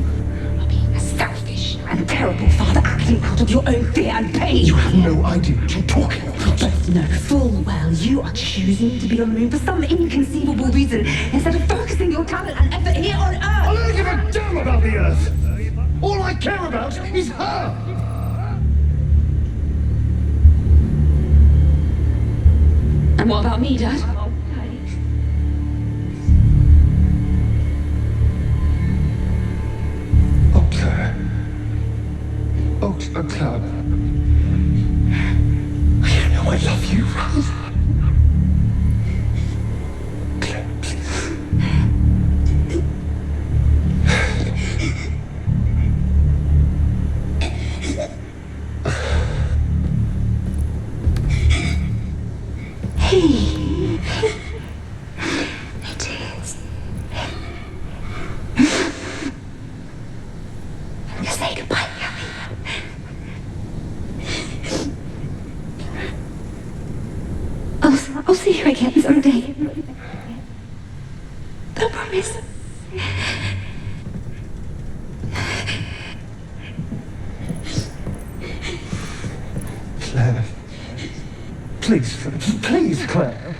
are being a selfish and terrible father acting out of your own fear and pain. You have no idea what you're talking about. Both know full well you are choosing to be on the moon for some inconceivable reason instead of focusing your talent and effort here on Earth. I don't give a damn about the Earth. All I care about is her. And what about me, Dad? Oh, Claire. Oh, Claire. You know I love you, right? Claire, please. Say goodbye. I'll see you again someday. I promise. Claire. Please, Claire.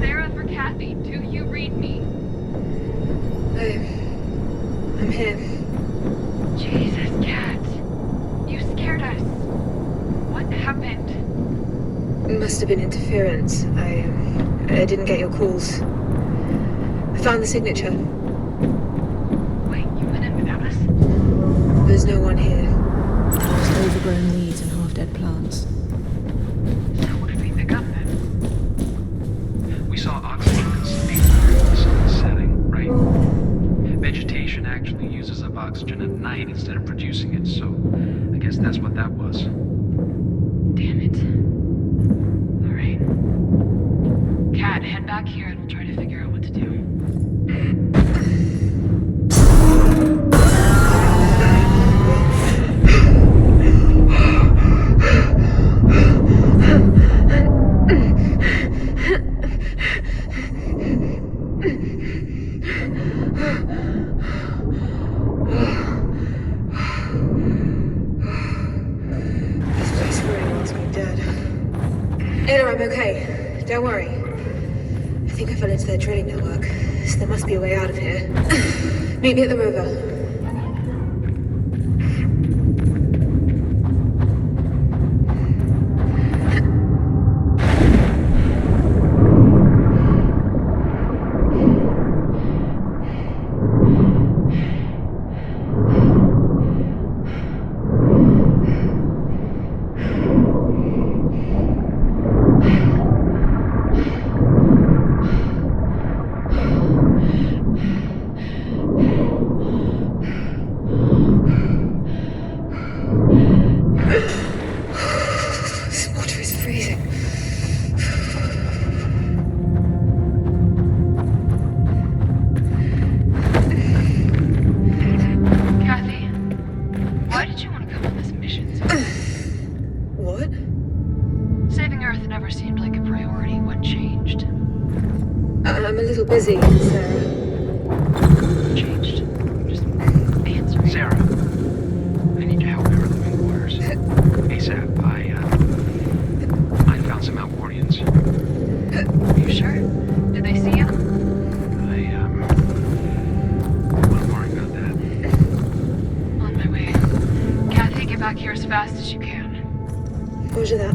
Sarah for Kathy, do you read me? I'm here. Jesus, Kat. You scared us. What happened? It must have been interference. I didn't get your calls. I found the signature. Wait, you went in without us? There's no one here. Just overgrown weeds and half-dead plants. So what did we pick up then? We saw oxygen concentrated during the sun's setting, right? Vegetation actually uses up oxygen at night instead of producing it, so I guess that's what that was. Damn it. Alright. Kat, head back here and we'll try to figure out what to do. This place really wants me dead. Ada, I'm okay. Don't worry. I think I fell into their drilling network, so there must be a way out of here. Meet me at the river. This water is freezing. Kathy, why did you want to come on this mission? What? Saving Earth never seemed like a priority. What changed? I'm a little busy, Sarah. Changed. Just answer. Sarah, I need your help in our living quarters. ASAP. I found some Outwardians. You sure? Did they see you? Don't worry about that. On my way. Kathy, get back here as fast as you can. Roger that.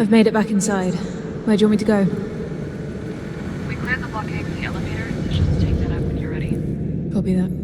I've made it back inside. Where do you want me to go? We cleared the blockade with the elevator, so just take that up when you're ready. Copy that.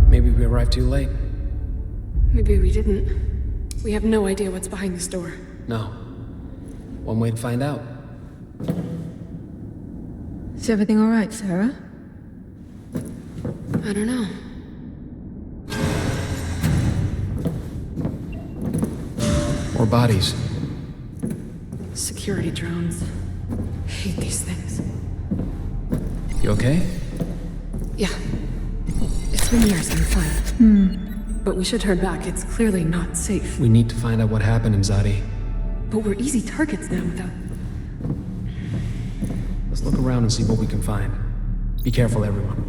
Maybe we arrived too late. Maybe we didn't. We have no idea what's behind this door. No. One way to find out. Is everything alright, Sarah? I don't know. More bodies. Security drones. Hate these things. You okay? Yeah. It's been years, I'm fine. But we should turn back. It's clearly not safe. We need to find out what happened in Zadi. But we're easy targets now without... Let's look around and see what we can find. Be careful, everyone.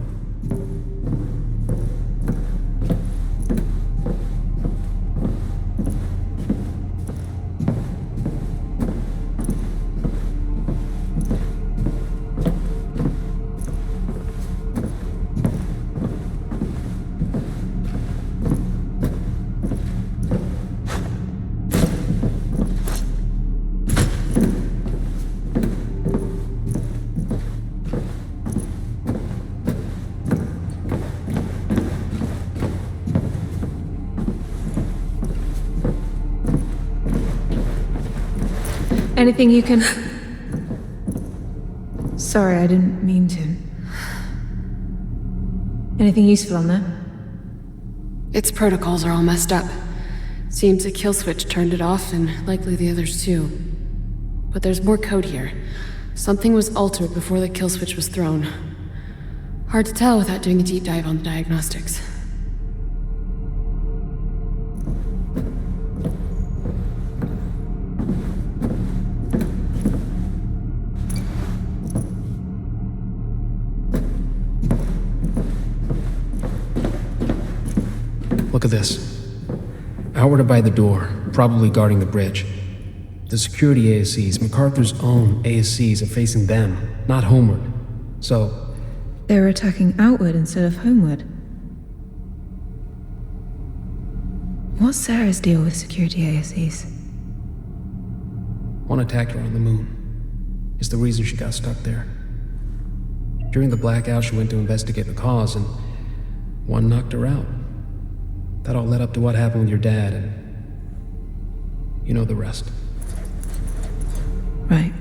Anything you can... Sorry, I didn't mean to. Anything useful on there? Its protocols are all messed up. Seems a kill switch turned it off, and likely the others too. But there's more code here. Something was altered before the kill switch was thrown. Hard to tell without doing a deep dive on the diagnostics. Look at this. Outward by the door, probably guarding the bridge. The security ASCs, MacArthur's own ASCs, are facing them, not homeward. So, They were attacking outward instead of homeward. What's Sarah's deal with security ASCs? one attacked her on the moon. It's the reason she got stuck there. During the blackout, she went to investigate the cause, and one knocked her out. That all led up to what happened with your dad, and you know the rest. Right.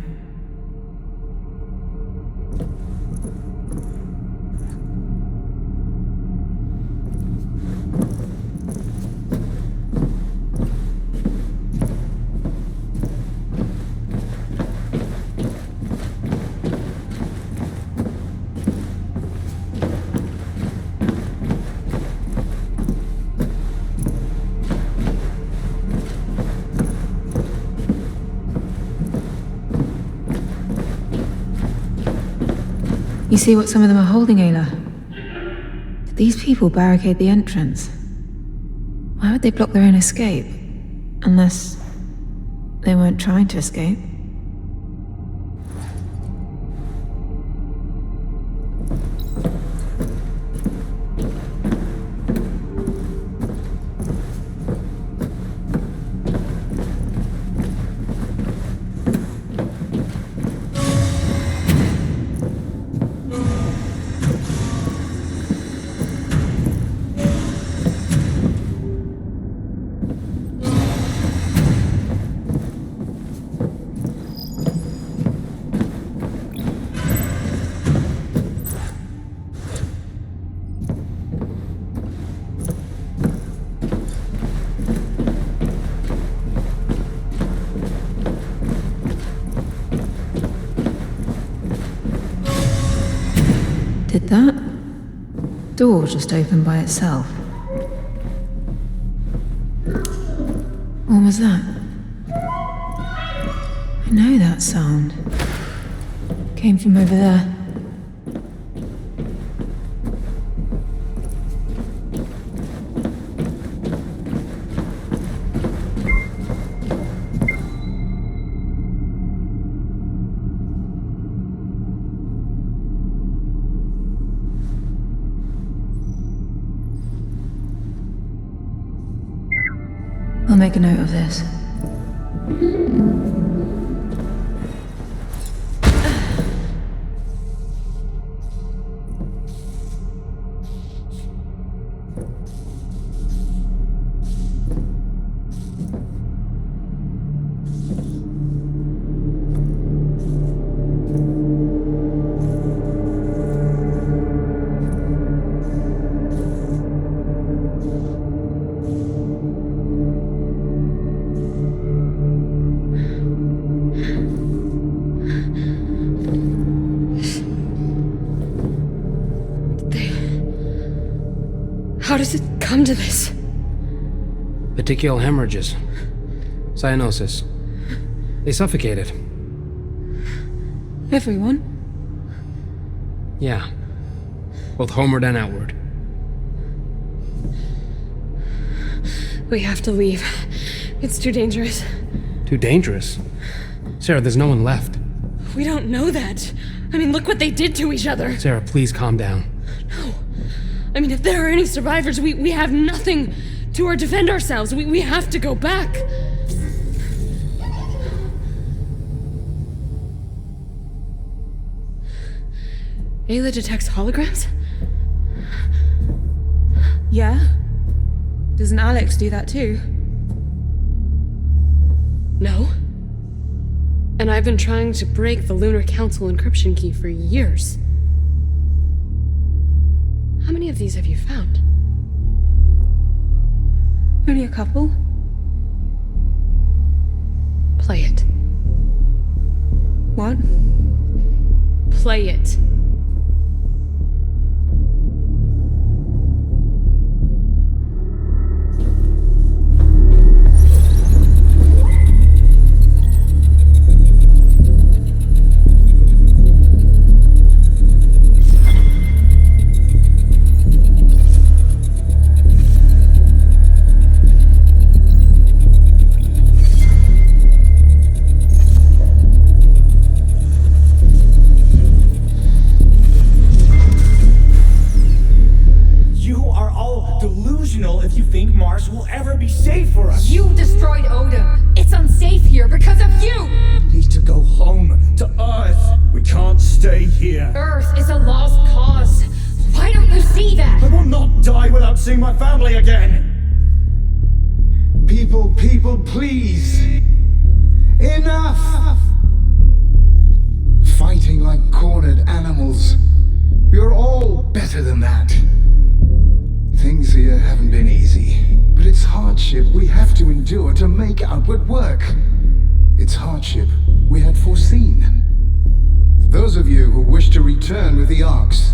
You see what some of them are holding, Ayla? Did these people barricade the entrance? Why would they block their own escape? Unless they weren't trying to escape. that door just opened by itself? What was that? I know that sound. Came from over there. I'll make a note of this. How does it come to this? Petechial hemorrhages. Cyanosis. They suffocated. Everyone? Yeah. Both homeward and outward. We have to leave. It's too dangerous. Too dangerous? Sarah, there's no one left. We don't know that. I mean, look what they did to each other. Sarah, please calm down. No. I mean, if there are any survivors, we have nothing to defend ourselves. We have to go back. Ayla detects holograms? Yeah? Doesn't Alex do that too? No. And I've been trying to break the Lunar Council encryption key for years. How many of these have you found? Only a couple. Play it. What? Play it. If you think Mars will ever be safe for us. You destroyed Odin. It's unsafe here because of you. We need to go home to Earth. We can't stay here. Earth is a lost cause. Why don't you see that? I will not die without seeing my family again. People, please. Enough! Fighting like cornered animals. We're all better than that. Things here haven't been easy, but it's hardship we have to endure to make outward work. It's hardship we had foreseen. Those of you who wish to return with the Arks,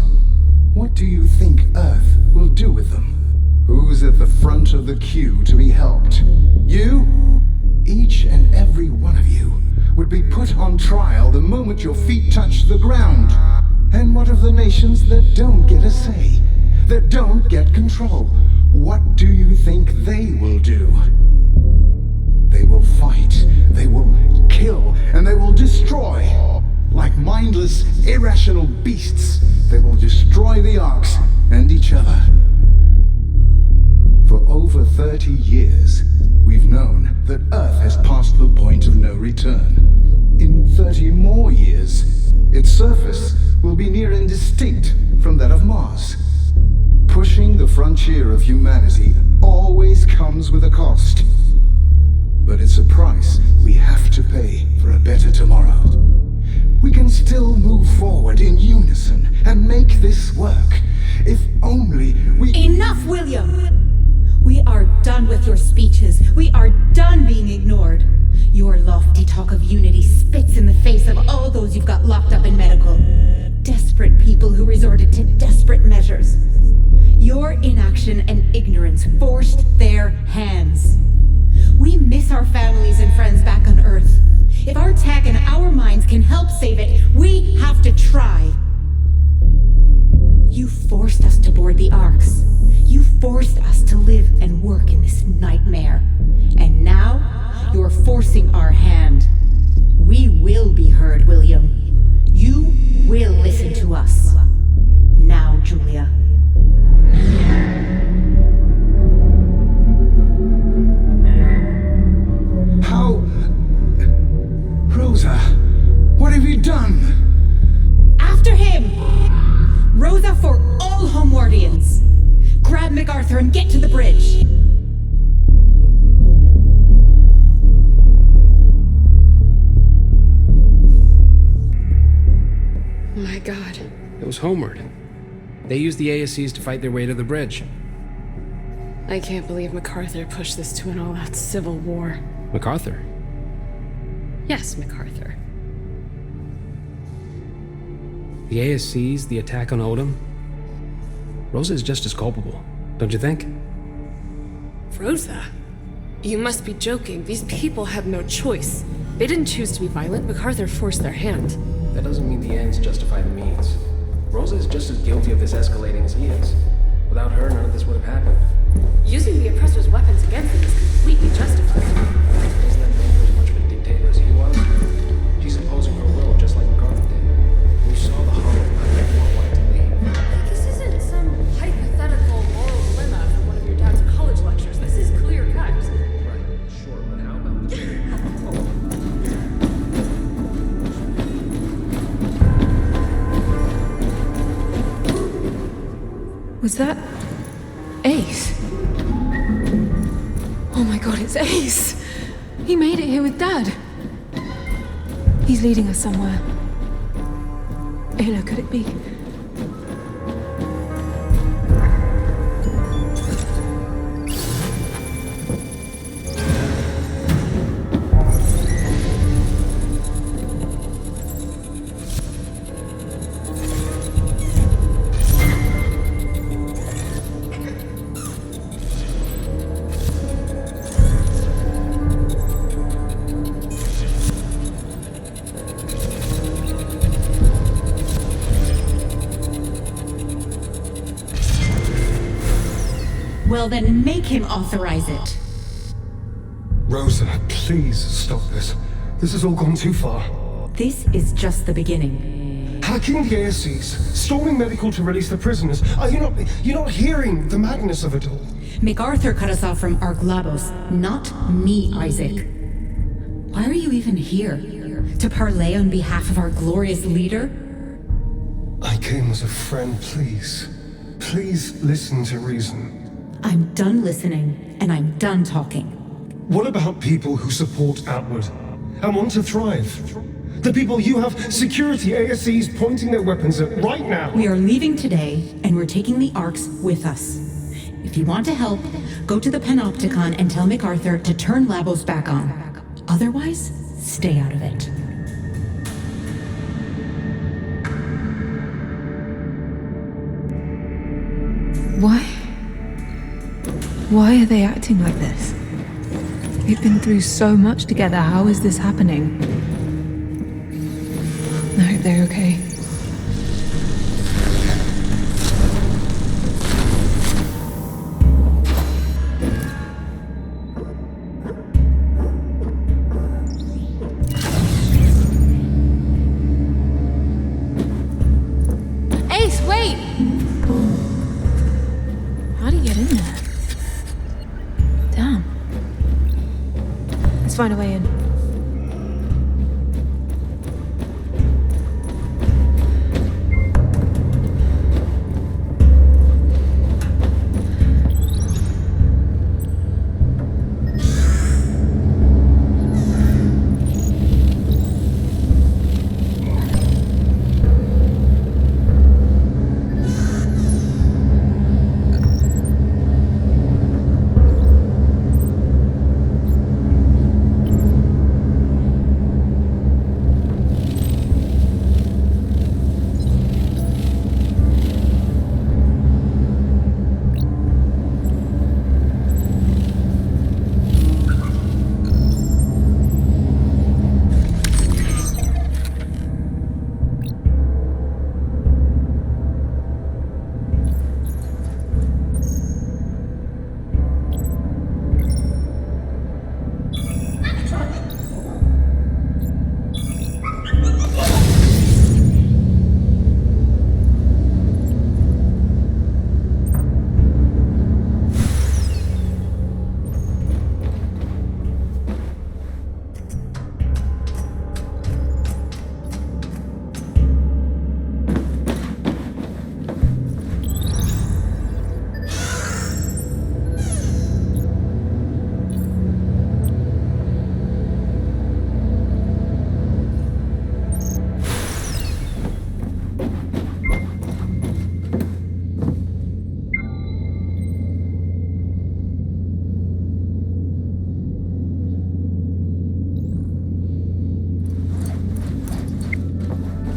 what do you think Earth will do with them? Who's at the front of the queue to be helped? You? Each and every one of you would be put on trial the moment your feet touch the ground. And what of the nations that don't get a say? That don't get control? What do you think they will do? They will fight, they will kill, and they will destroy. Like mindless, irrational beasts, they will destroy the Arks and each other. For over 30 years, we've known that Earth has passed the point of no return. In 30 more years, its surface will be near and distinct from that of Mars. Pushing the frontier of humanity always comes with a cost. But it's a price we have to pay for a better tomorrow. We can still move forward in unison and make this work. If only we... Enough, William! We are done with your speeches. We are done being ignored. Your lofty talk of unity spits in the face of all those you've got locked up in medical. Desperate people who resorted to desperate measures. Your inaction and ignorance forced their hands. We miss our families and friends back on Earth. If our tech and our minds can help save it, we have to try. You forced us to board the Arks. You forced us to live and work in this nightmare. And now, you're forcing our hand. We will be heard, William. You will listen to us. Now, Julia. How... Rosa, what have you done? After him! Rosa for all Homewardians! Grab MacArthur and get to the bridge! My God. It was Homeward. They used the ASCs to fight their way to the bridge. I can't believe MacArthur pushed this to an all-out civil war. MacArthur? Yes, MacArthur. The ASCs, the attack on Odom? Rosa is just as culpable, don't you think? Rosa? You must be joking. These people had no choice. They didn't choose to be violent. MacArthur forced their hand. That doesn't mean the ends justify the means. Rosa is just as guilty of this escalating as he is. Without her, none of this would have happened. Using the oppressor's weapons against them is completely justified. Doesn't that make her as much of a dictator as he was? She's imposing her will just like MacArthur did. When you saw the Hollow, everyone wanted to leave. This isn't some hypothetical moral dilemma from one of your dad's college lectures. This is clear cut. Right, sure, but how about Was that Ace? Oh my god, it's Ace! He made it here with Dad. He's leading us somewhere. Ayla, could it be? Well, then make him authorize it. Rosa, please stop this. This has all gone too far. This is just the beginning. Hacking the ASCs, storming medical to release the prisoners. You're not hearing the madness of it all. MacArthur cut us off from Arglabos, not me, Isaac. Why are you even here? To parlay on behalf of our glorious leader? I came as a friend, please. Please listen to reason. I'm done listening, and I'm done talking. What about people who support Outward and want to thrive? The people you have security ASCs pointing their weapons at right now. We are leaving today, and we're taking the Arks with us. If you want to help, go to the Panopticon and tell MacArthur to turn Labos back on. Otherwise, stay out of it. Why are they acting like this? We've been through so much together. How is this happening? I hope they're okay. Ace, wait! How do you get in there? Damn. Let's find a way in.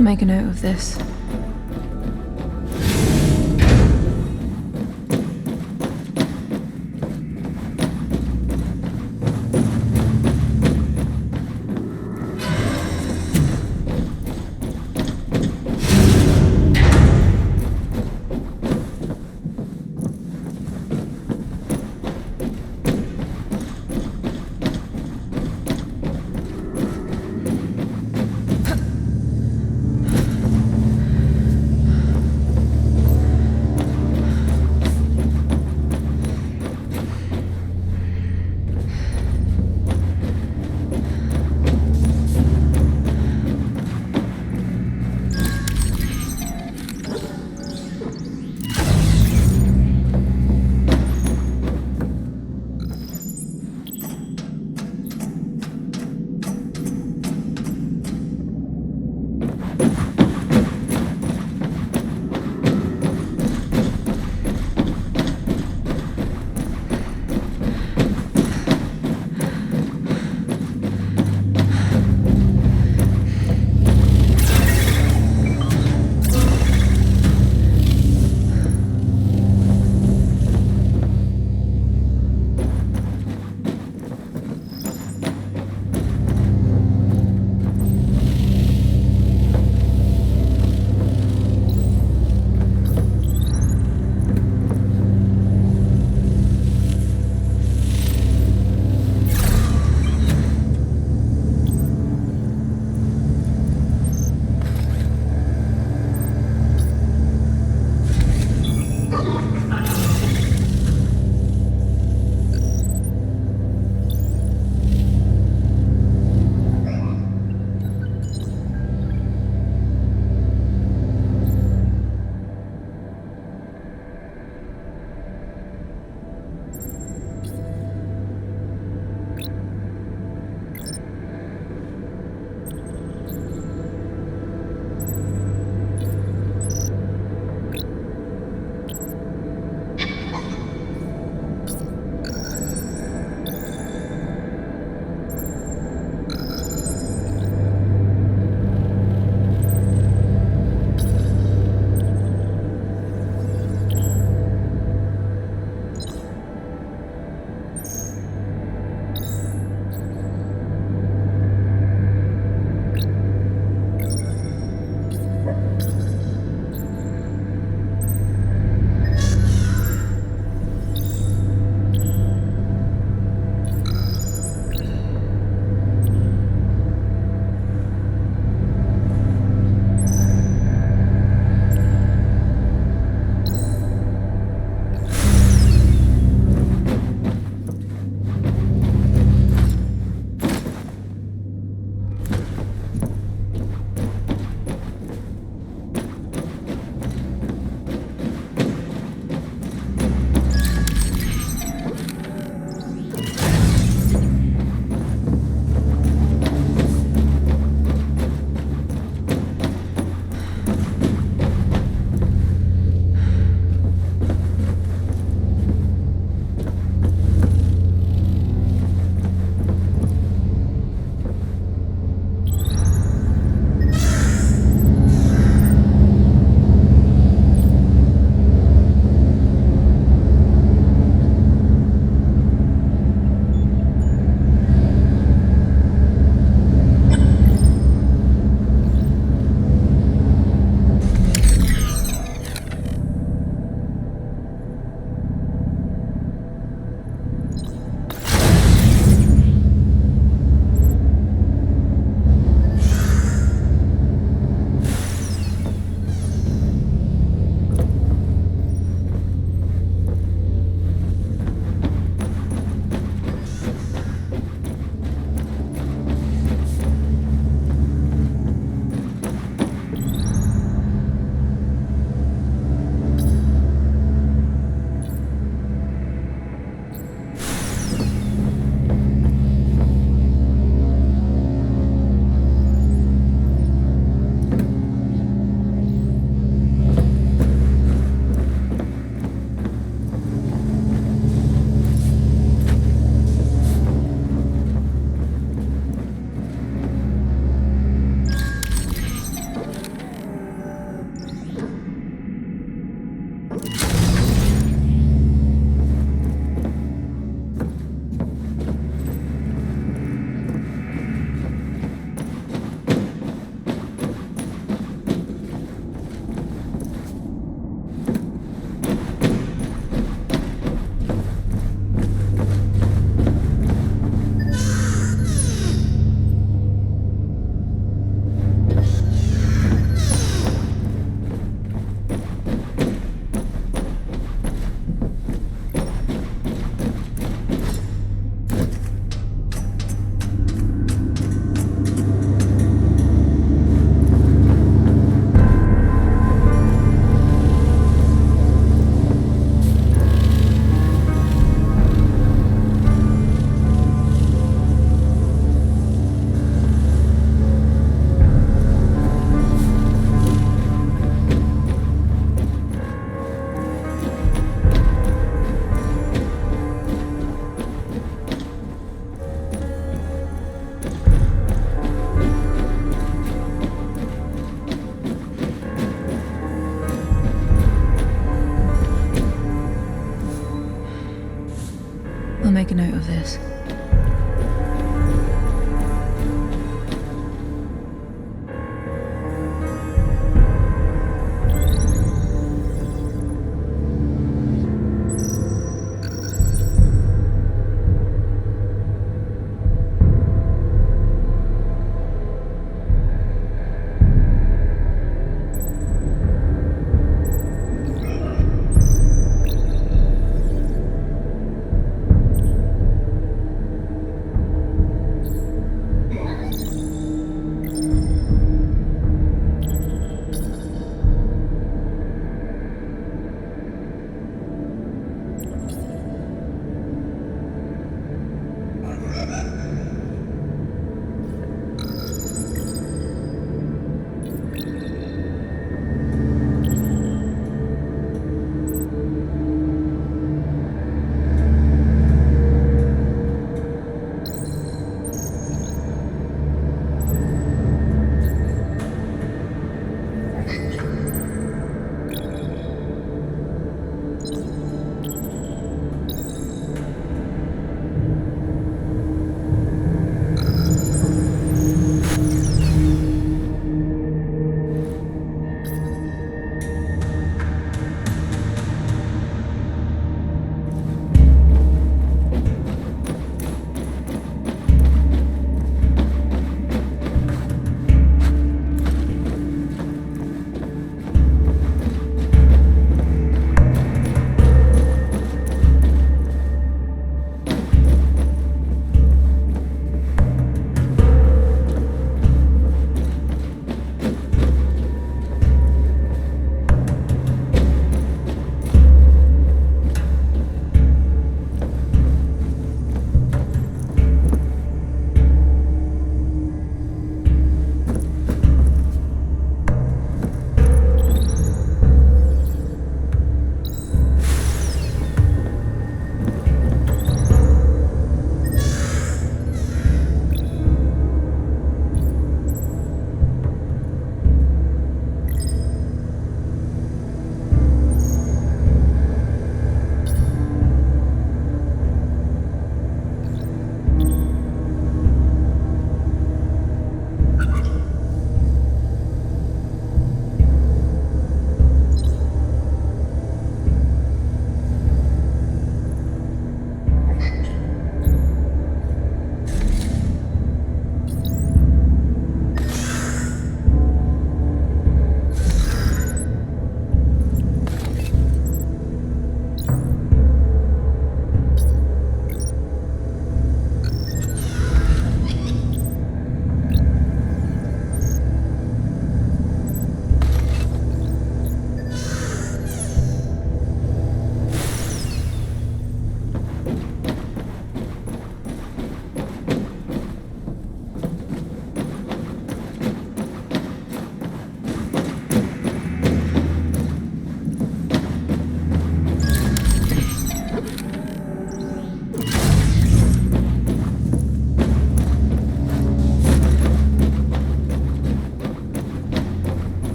I'll make a note of this.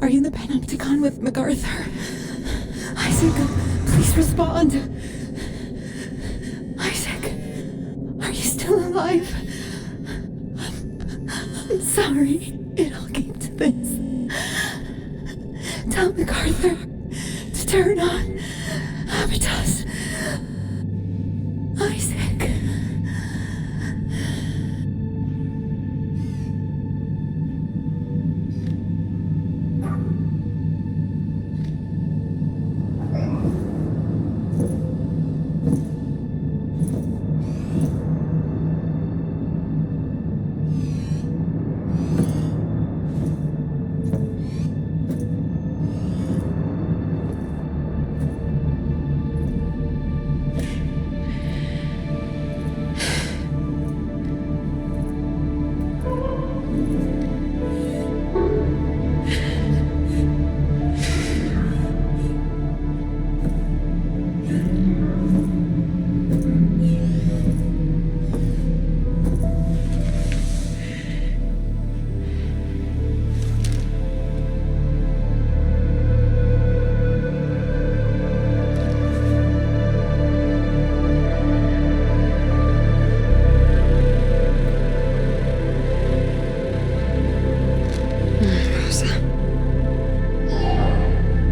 Are you in the Panopticon with MacArthur? Isaac, please respond. Isaac, are you still alive? I'm sorry it all came to this. Tell MacArthur to turn on Habitas. Isaac.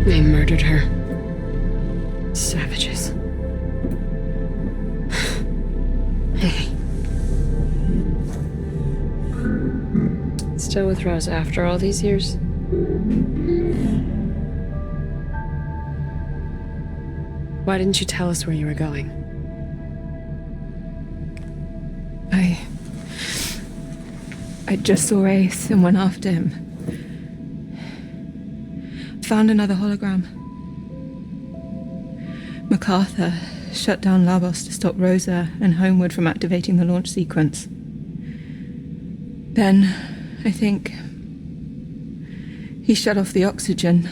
They murdered her. Savages. Hey. Still with Rosa after all these years? Why didn't you tell us where you were going? I just saw Ace and went after him. Found another hologram. MacArthur shut down Labos to stop Rosa and Homewood from activating the launch sequence. Then, I think, he shut off the oxygen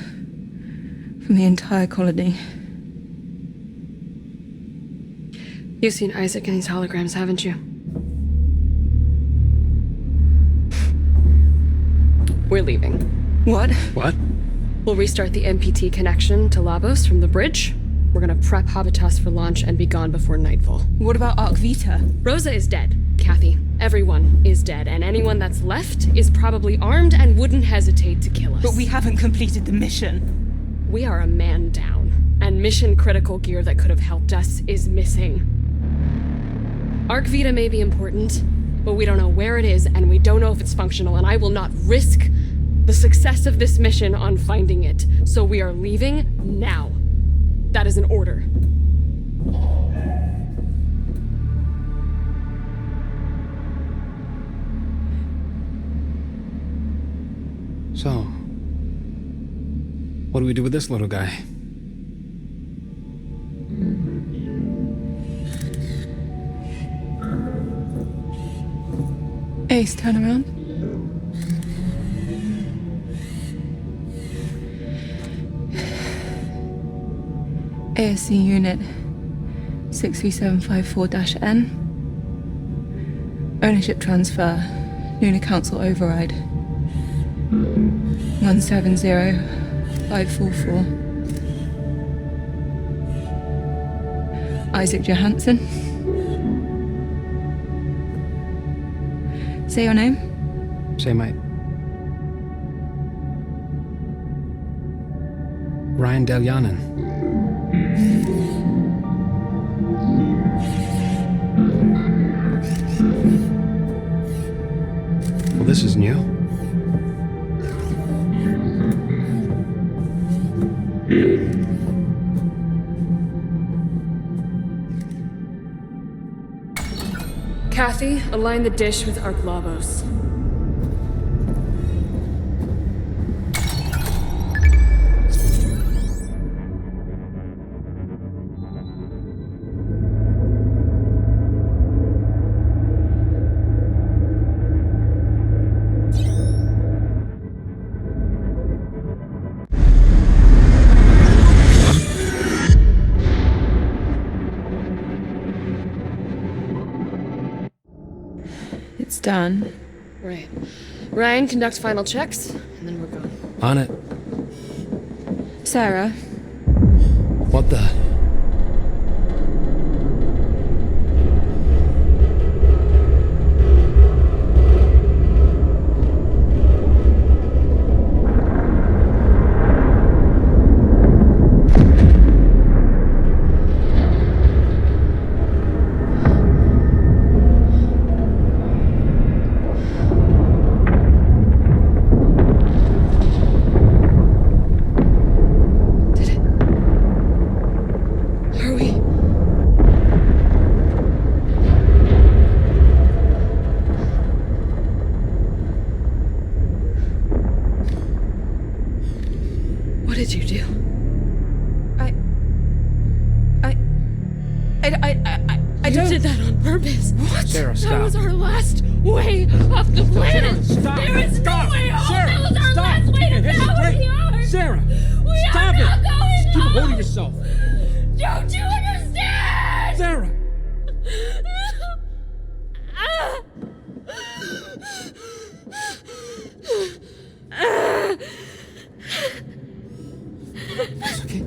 from the entire colony. You've seen Isaac in these holograms, haven't you? We're leaving. What? What? We'll restart the MPT connection to Labos from the bridge. We're gonna prep Habitas for launch and be gone before nightfall. What about Arc Vita? Rosa is dead, Kathy. Everyone is dead, and anyone that's left is probably armed and wouldn't hesitate to kill us. But we haven't completed the mission. We are a man down, and mission-critical gear that could have helped us is missing. Arc Vita may be important, but we don't know where it is, and we don't know if it's functional, and I will not risk the success of this mission on finding it. So we are leaving now. That is an order. So, what do we do with this little guy? Ace, turn around. ASC Unit 63754-N. Ownership transfer. Lunar Council override. 170544. Isaac Johansson. Say your name. Say mate. Ryan Delyanin. Well, this is new. Kathy, align the dish with Arc Labos. It's done. Right. Ryan, conduct final checks, and then we're gone. On it. Sarah, What the? Are we? What did you do? I You don't. did that on purpose. What? Sarah, That stop. was our last way off the planet. Stop. There is Stop. no way home. Sarah, That was our stop. last way to This is go. great. We are. Sarah, We stop are it. not going Keep home. holding yourself. Don't you understand? Sarah. It's okay.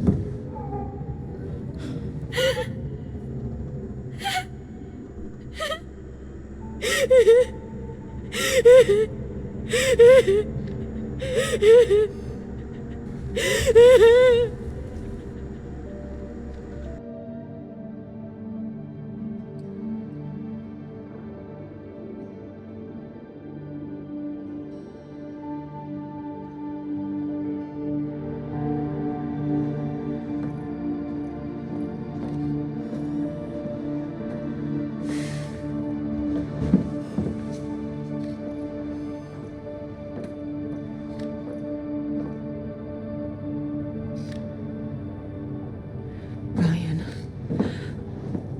Ryan,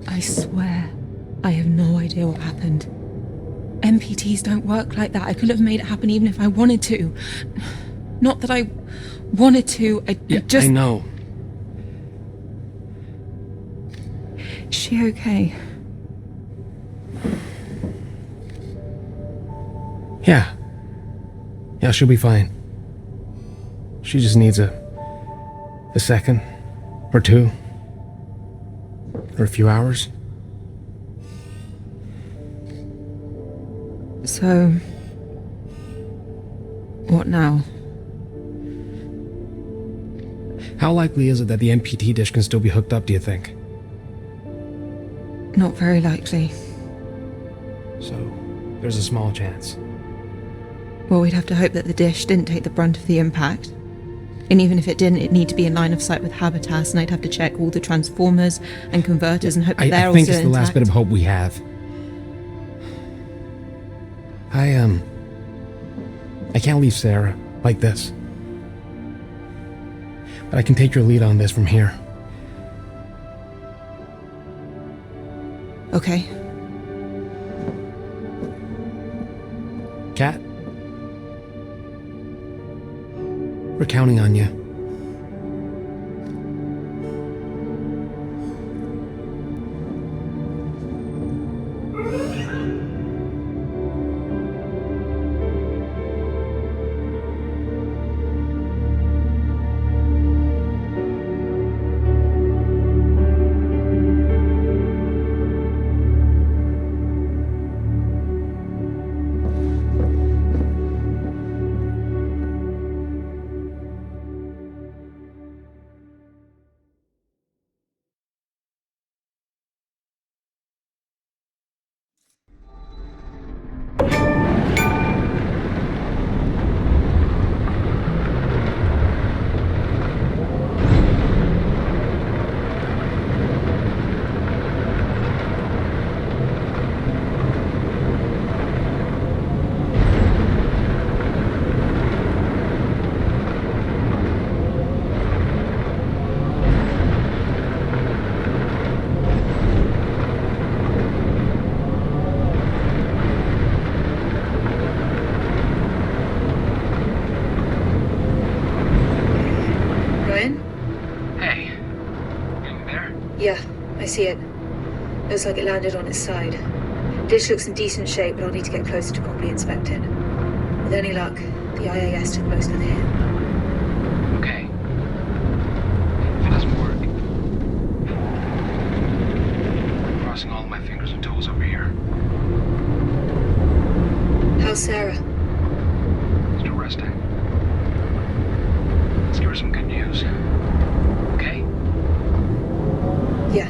I swear, I have no idea what happened. MPTs don't work like that. I couldn't have made it happen even if I wanted to. Not that I wanted to, I just... I know. Is she okay? Yeah. Yeah, she'll be fine. She just needs a second or two or a few hours. So... what now? How likely is it that the MPT dish can still be hooked up, do you think? Not very likely. So, there's a small chance. Well, we'd have to hope that the dish didn't take the brunt of the impact. And even if it didn't, it'd need to be in line of sight with Habitas, and I'd have to check all the transformers and converters and hope that they're I all think still it's the last bit of hope we have. I can't leave Sarah like this. But I can take your lead on this from here. Okay. Kat? We're counting on you. Yeah, I see it. Looks like it landed on its side. Dish looks in decent shape, but I'll need to get closer to properly inspect it. With any luck, the IAS took most of the hit. Okay. How's Sarah? Still resting. Let's give her some good news. Okay? Yeah.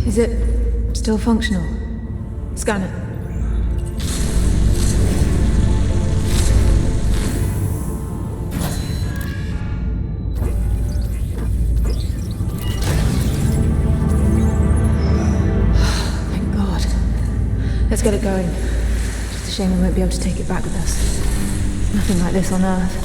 Is it still functional? Scan it. Thank God. Let's get it going. Just a shame we won't be able to take it back with us. Nothing like this on Earth.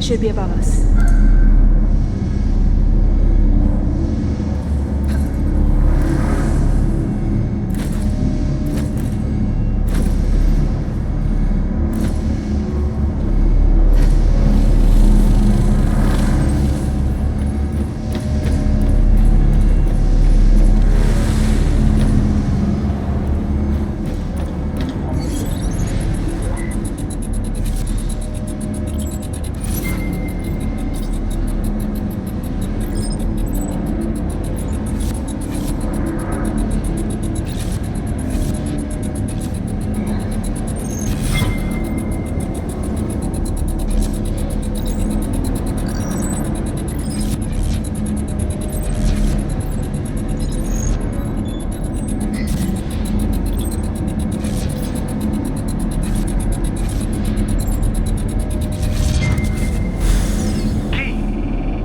Should be above us.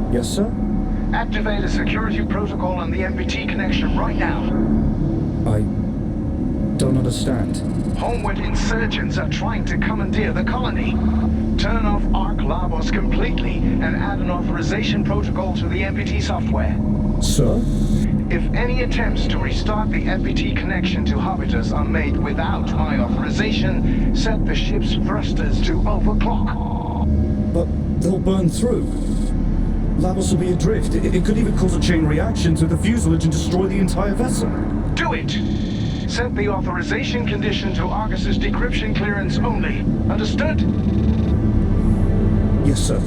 Yes, sir? Activate a security protocol on the MPT connection right now. I don't understand. Homeward insurgents are trying to commandeer the colony. Turn off Ark Labos completely and add an authorization protocol to the MPT software. Sir? If any attempts to restart the MPT connection to Hobbitus are made without my authorization, set the ship's thrusters to overclock. But they'll burn through. Labos will be adrift. It could even cause a chain reaction to the fuselage and destroy the entire vessel. Do it! Set the authorization condition to Argus's decryption clearance only. Understood? Yes, sir.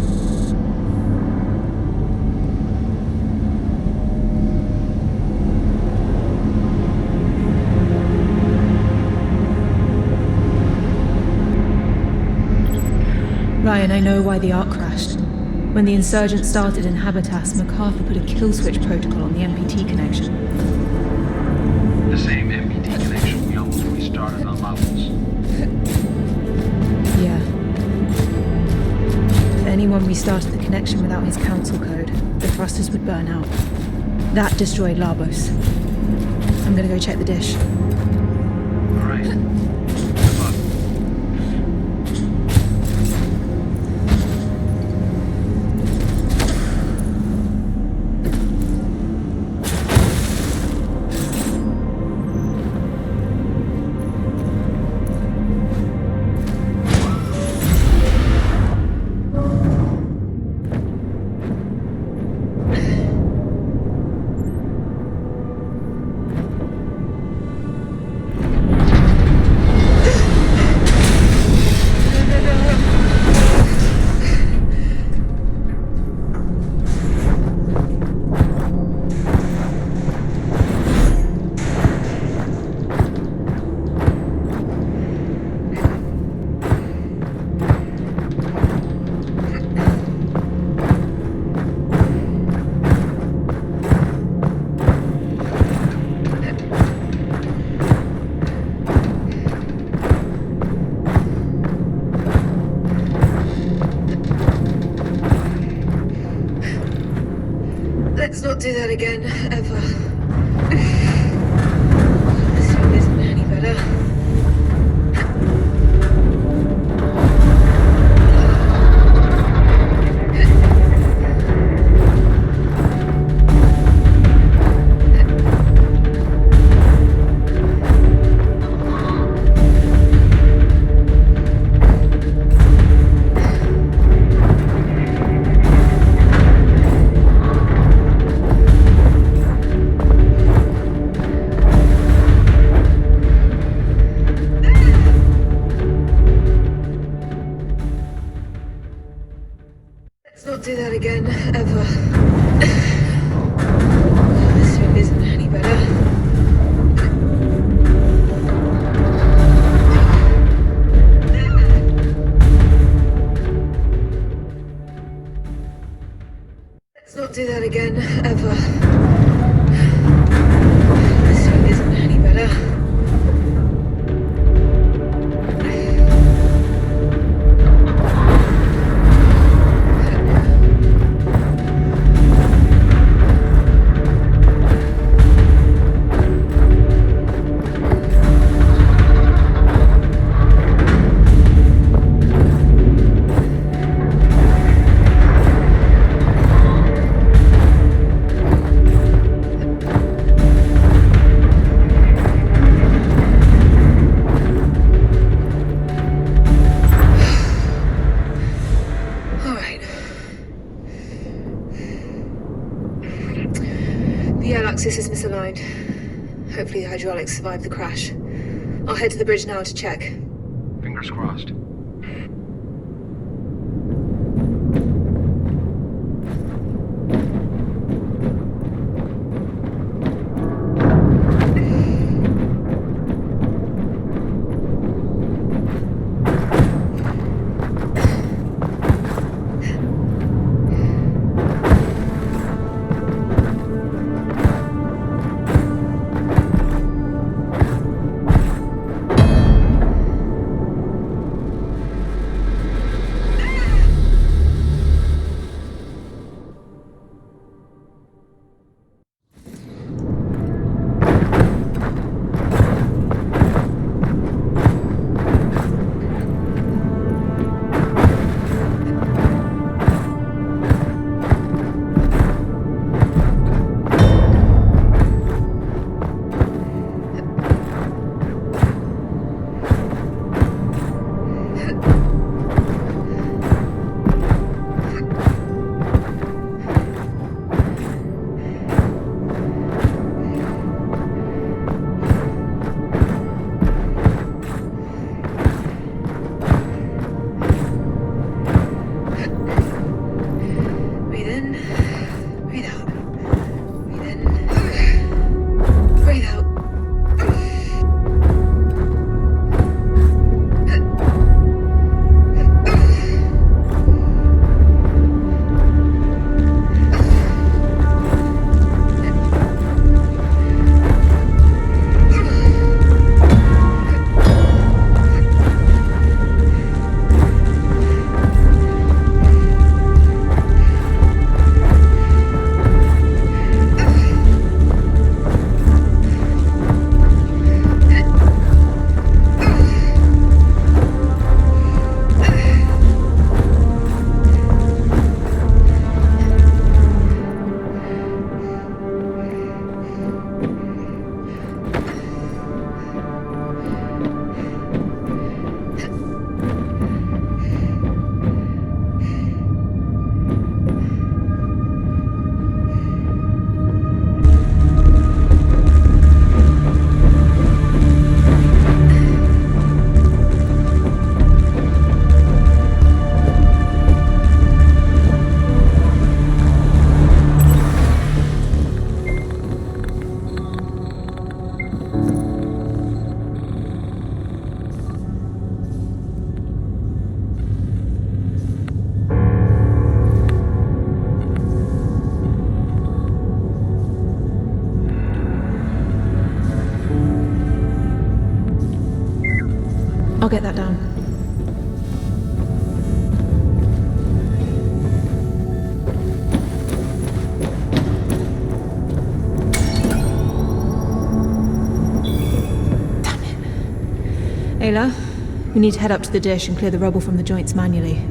Ryan, I know why the Ark crashed. When the insurgents started in Habitas, MacArthur put a kill switch protocol on the MPT connection. The same MPT connection we almost restarted on Labos. Yeah. If anyone restarted the connection without his council code, the thrusters would burn out. That destroyed Labos. I'm gonna go check the dish. All right. Good luck. Let's not do that again, ever. This one isn't any better. Hopefully the hydraulics survived the crash. I'll head to the bridge now to check. Fingers crossed. I'll get that down. Damn it. Ayla, we need to head up to the dish and clear the rubble from the joints manually.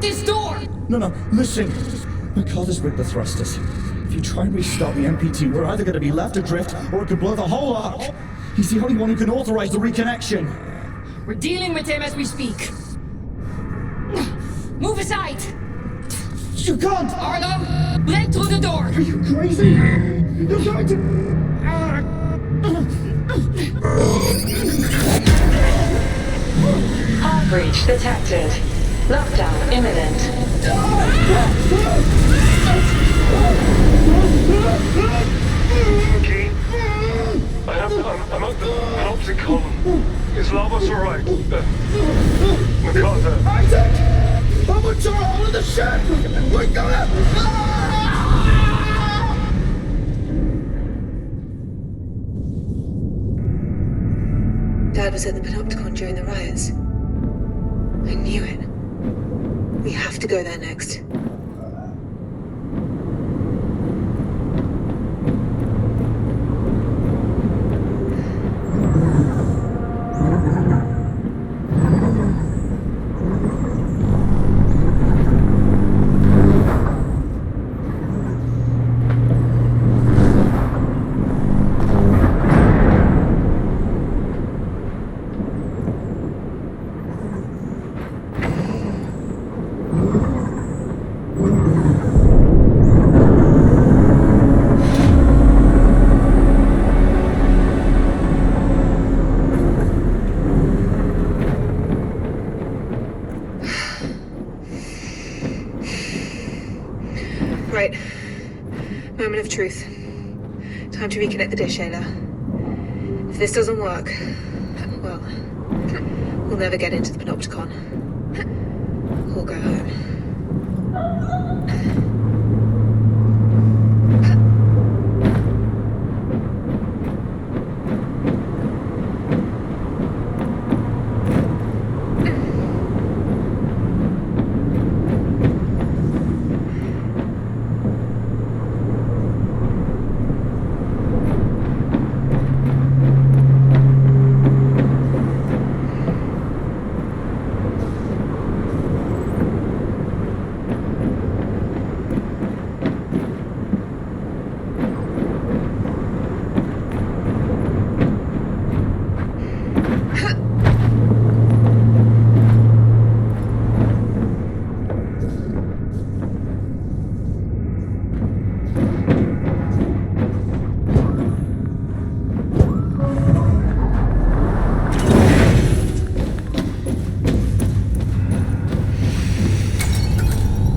this door! No, listen. MacArthur's rigged the thrusters. If you try and restart the MPT, we're either going to be left adrift or it could blow the whole lot. He's the only one who can authorize the reconnection. We're dealing with him as we speak. Move aside! You can't! Arlo, break through the door! Are you crazy? You're going to... Hard breach detected. Lockdown imminent. Key? I'm at the panoptic column. Is Lavos alright? MacArthur. Isaac! Robots are all in the ship! We're gonna... Dad was at the Panopticon during the riots. I knew it. We have to go there next. Right. Moment of truth. Time to reconnect the dish, Ayla. If this doesn't work, well, we'll never get into the Panopticon. We'll go home.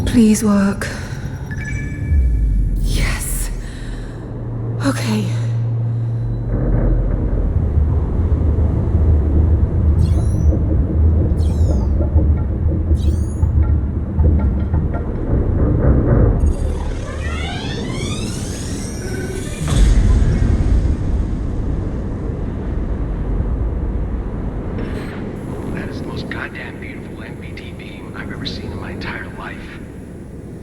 Please work. Yes. Okay. That is the most goddamn beautiful MPT beam I've ever seen in my entire life.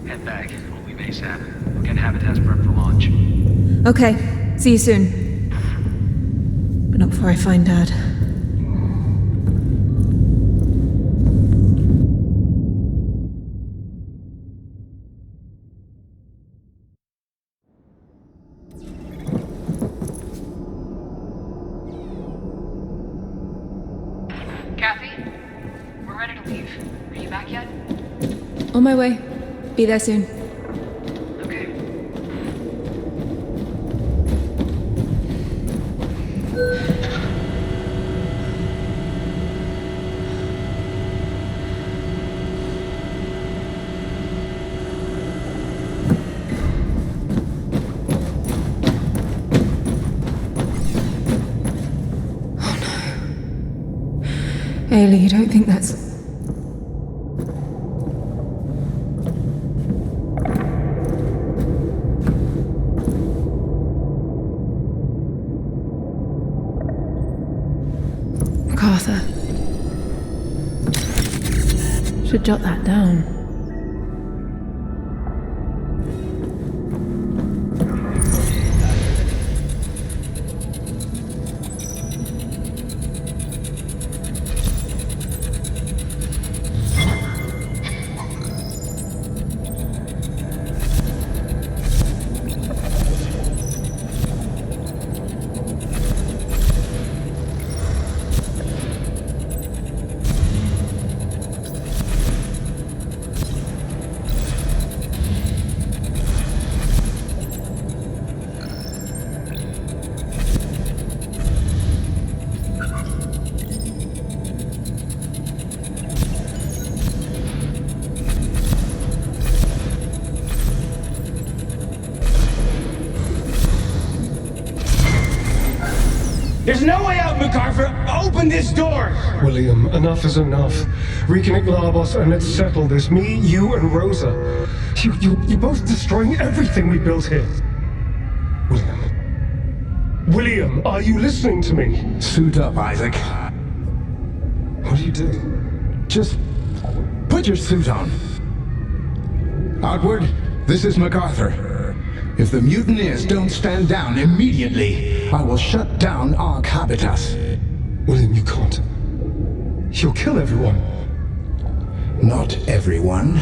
Head back. We'll leave ASAP. We'll get Habitats prepped for launch. Okay, see you soon. But not before I find Dad. Kathy, we're ready to leave. Are you back yet? On my way. Be there soon. Okay. Ailey, you don't think that's... MacArthur. Should jot that down. There's no way out, MacArthur! Open this door! William, enough is enough. Reconnect Labos and let's settle this. Me, you, and Rosa. You're both destroying everything we built here. William, are you listening to me? Suit up, Isaac. What do you do? Just put your suit on. Outward, this is MacArthur. If the mutineers don't stand down immediately, I will shut down Ark Habitas. William, you can't. You'll kill everyone. Not everyone.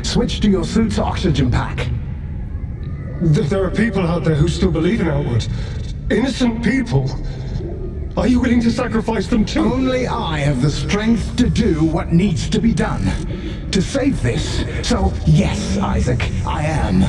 Switch to your suit's oxygen pack. There are people out there who still believe in Outward. Innocent people. Are you willing to sacrifice them too? Only I have the strength to do what needs to be done. To save this. So, yes, Isaac, I am.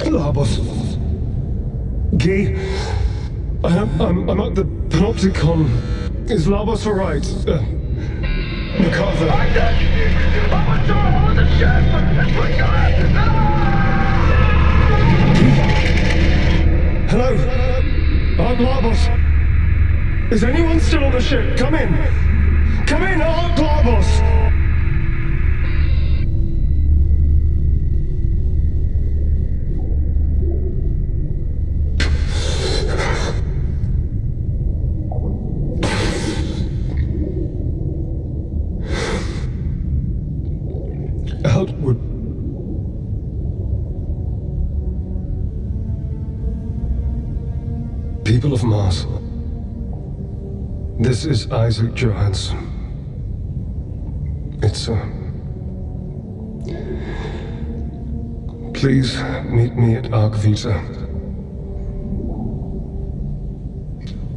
Labos. Guy, I'm at the Panopticon. Is Labos alright? MacArthur. Hello? I'm Labos. Is anyone still on the ship? Come in. Come in, I'm Labos. Outward. People of Mars. This is Isaac Johansson. It's please meet me at Ark Vita.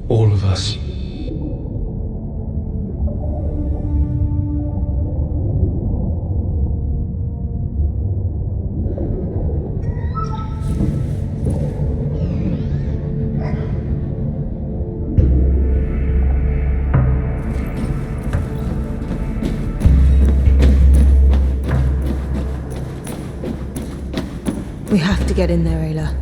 All of us. We have to get in there, Ayla.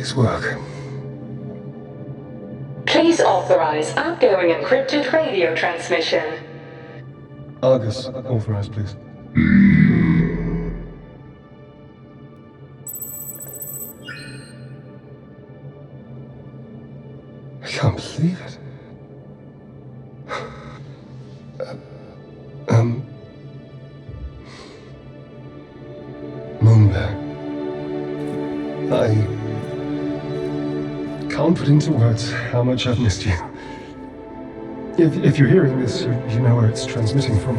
this work? Please authorize outgoing encrypted radio transmission. Argus, authorized, please. I can't believe it. Moonbear. I can't put into words how much I've missed you. If you're hearing this, you know where it's transmitting from.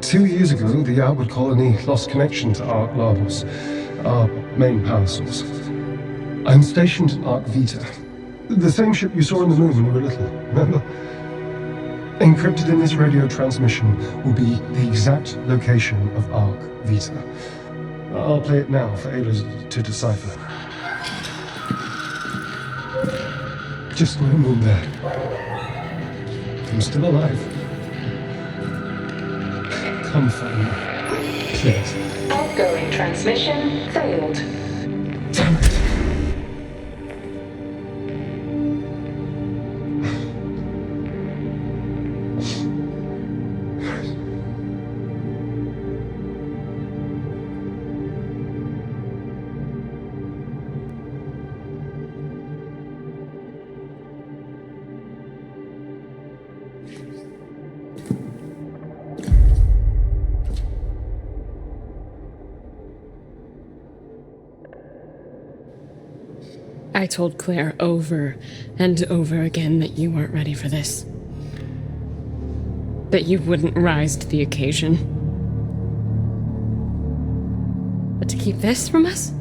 2 years ago, the Outward Colony lost connection to Ark Labos, our main power source. I'm stationed at Ark Vita, the same ship you saw on the moon when you were little, remember? Encrypted in this radio transmission will be the exact location of Ark Vita. I'll play it now for Ayla to decipher. Just no moon there. I'm still alive. Come find me, please. Outgoing transmission failed. Damn it. I told Claire over and over again that you weren't ready for this. That you wouldn't rise to the occasion. But to keep this from us?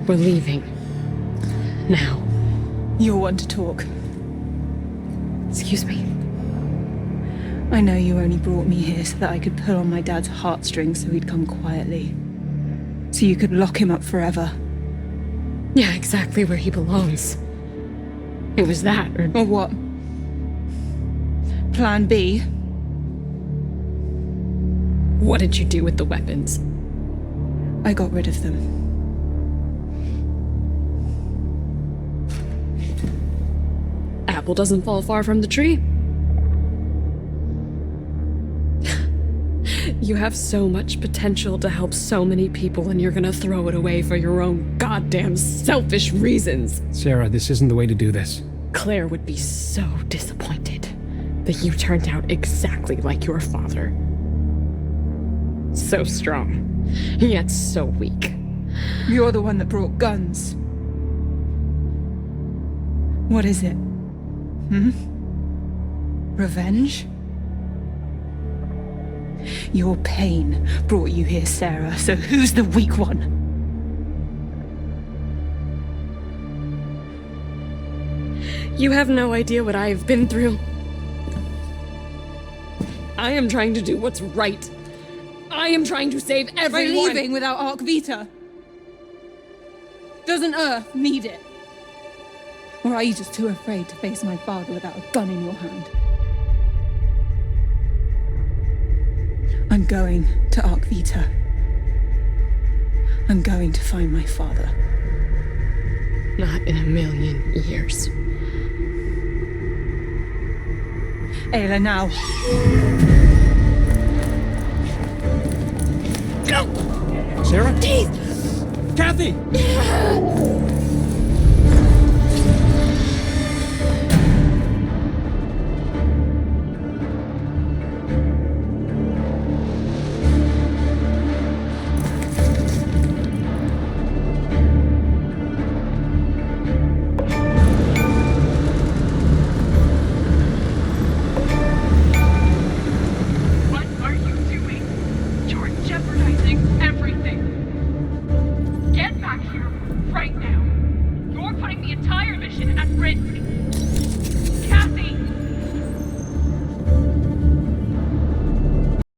We're leaving. Now. You're one to talk. Excuse me? I know you only brought me here so that I could pull on my dad's heartstrings so he'd come quietly. So you could lock him up forever. Yeah, exactly where he belongs. It was that, or what? Plan B? What did you do with the weapons? I got rid of them. Apple doesn't fall far from the tree. You have so much potential to help so many people, and you're gonna throw it away for your own goddamn selfish reasons. Sarah, this isn't the way to do this. Claire would be so disappointed that you turned out exactly like your father. So strong, yet so weak. You're the one that brought guns. What is it? Revenge? Your pain brought you here, Sarah, so who's the weak one? You have no idea what I have been through. I am trying to do what's right. I am trying to save everyone. By leaving without Ark Vita? Doesn't Earth need it? Or are you just too afraid to face my father without a gun in your hand? I'm going to Ark Vita. I'm going to find my father. Not in a million years. Ayla, now. Sarah? Teeth! Kathy!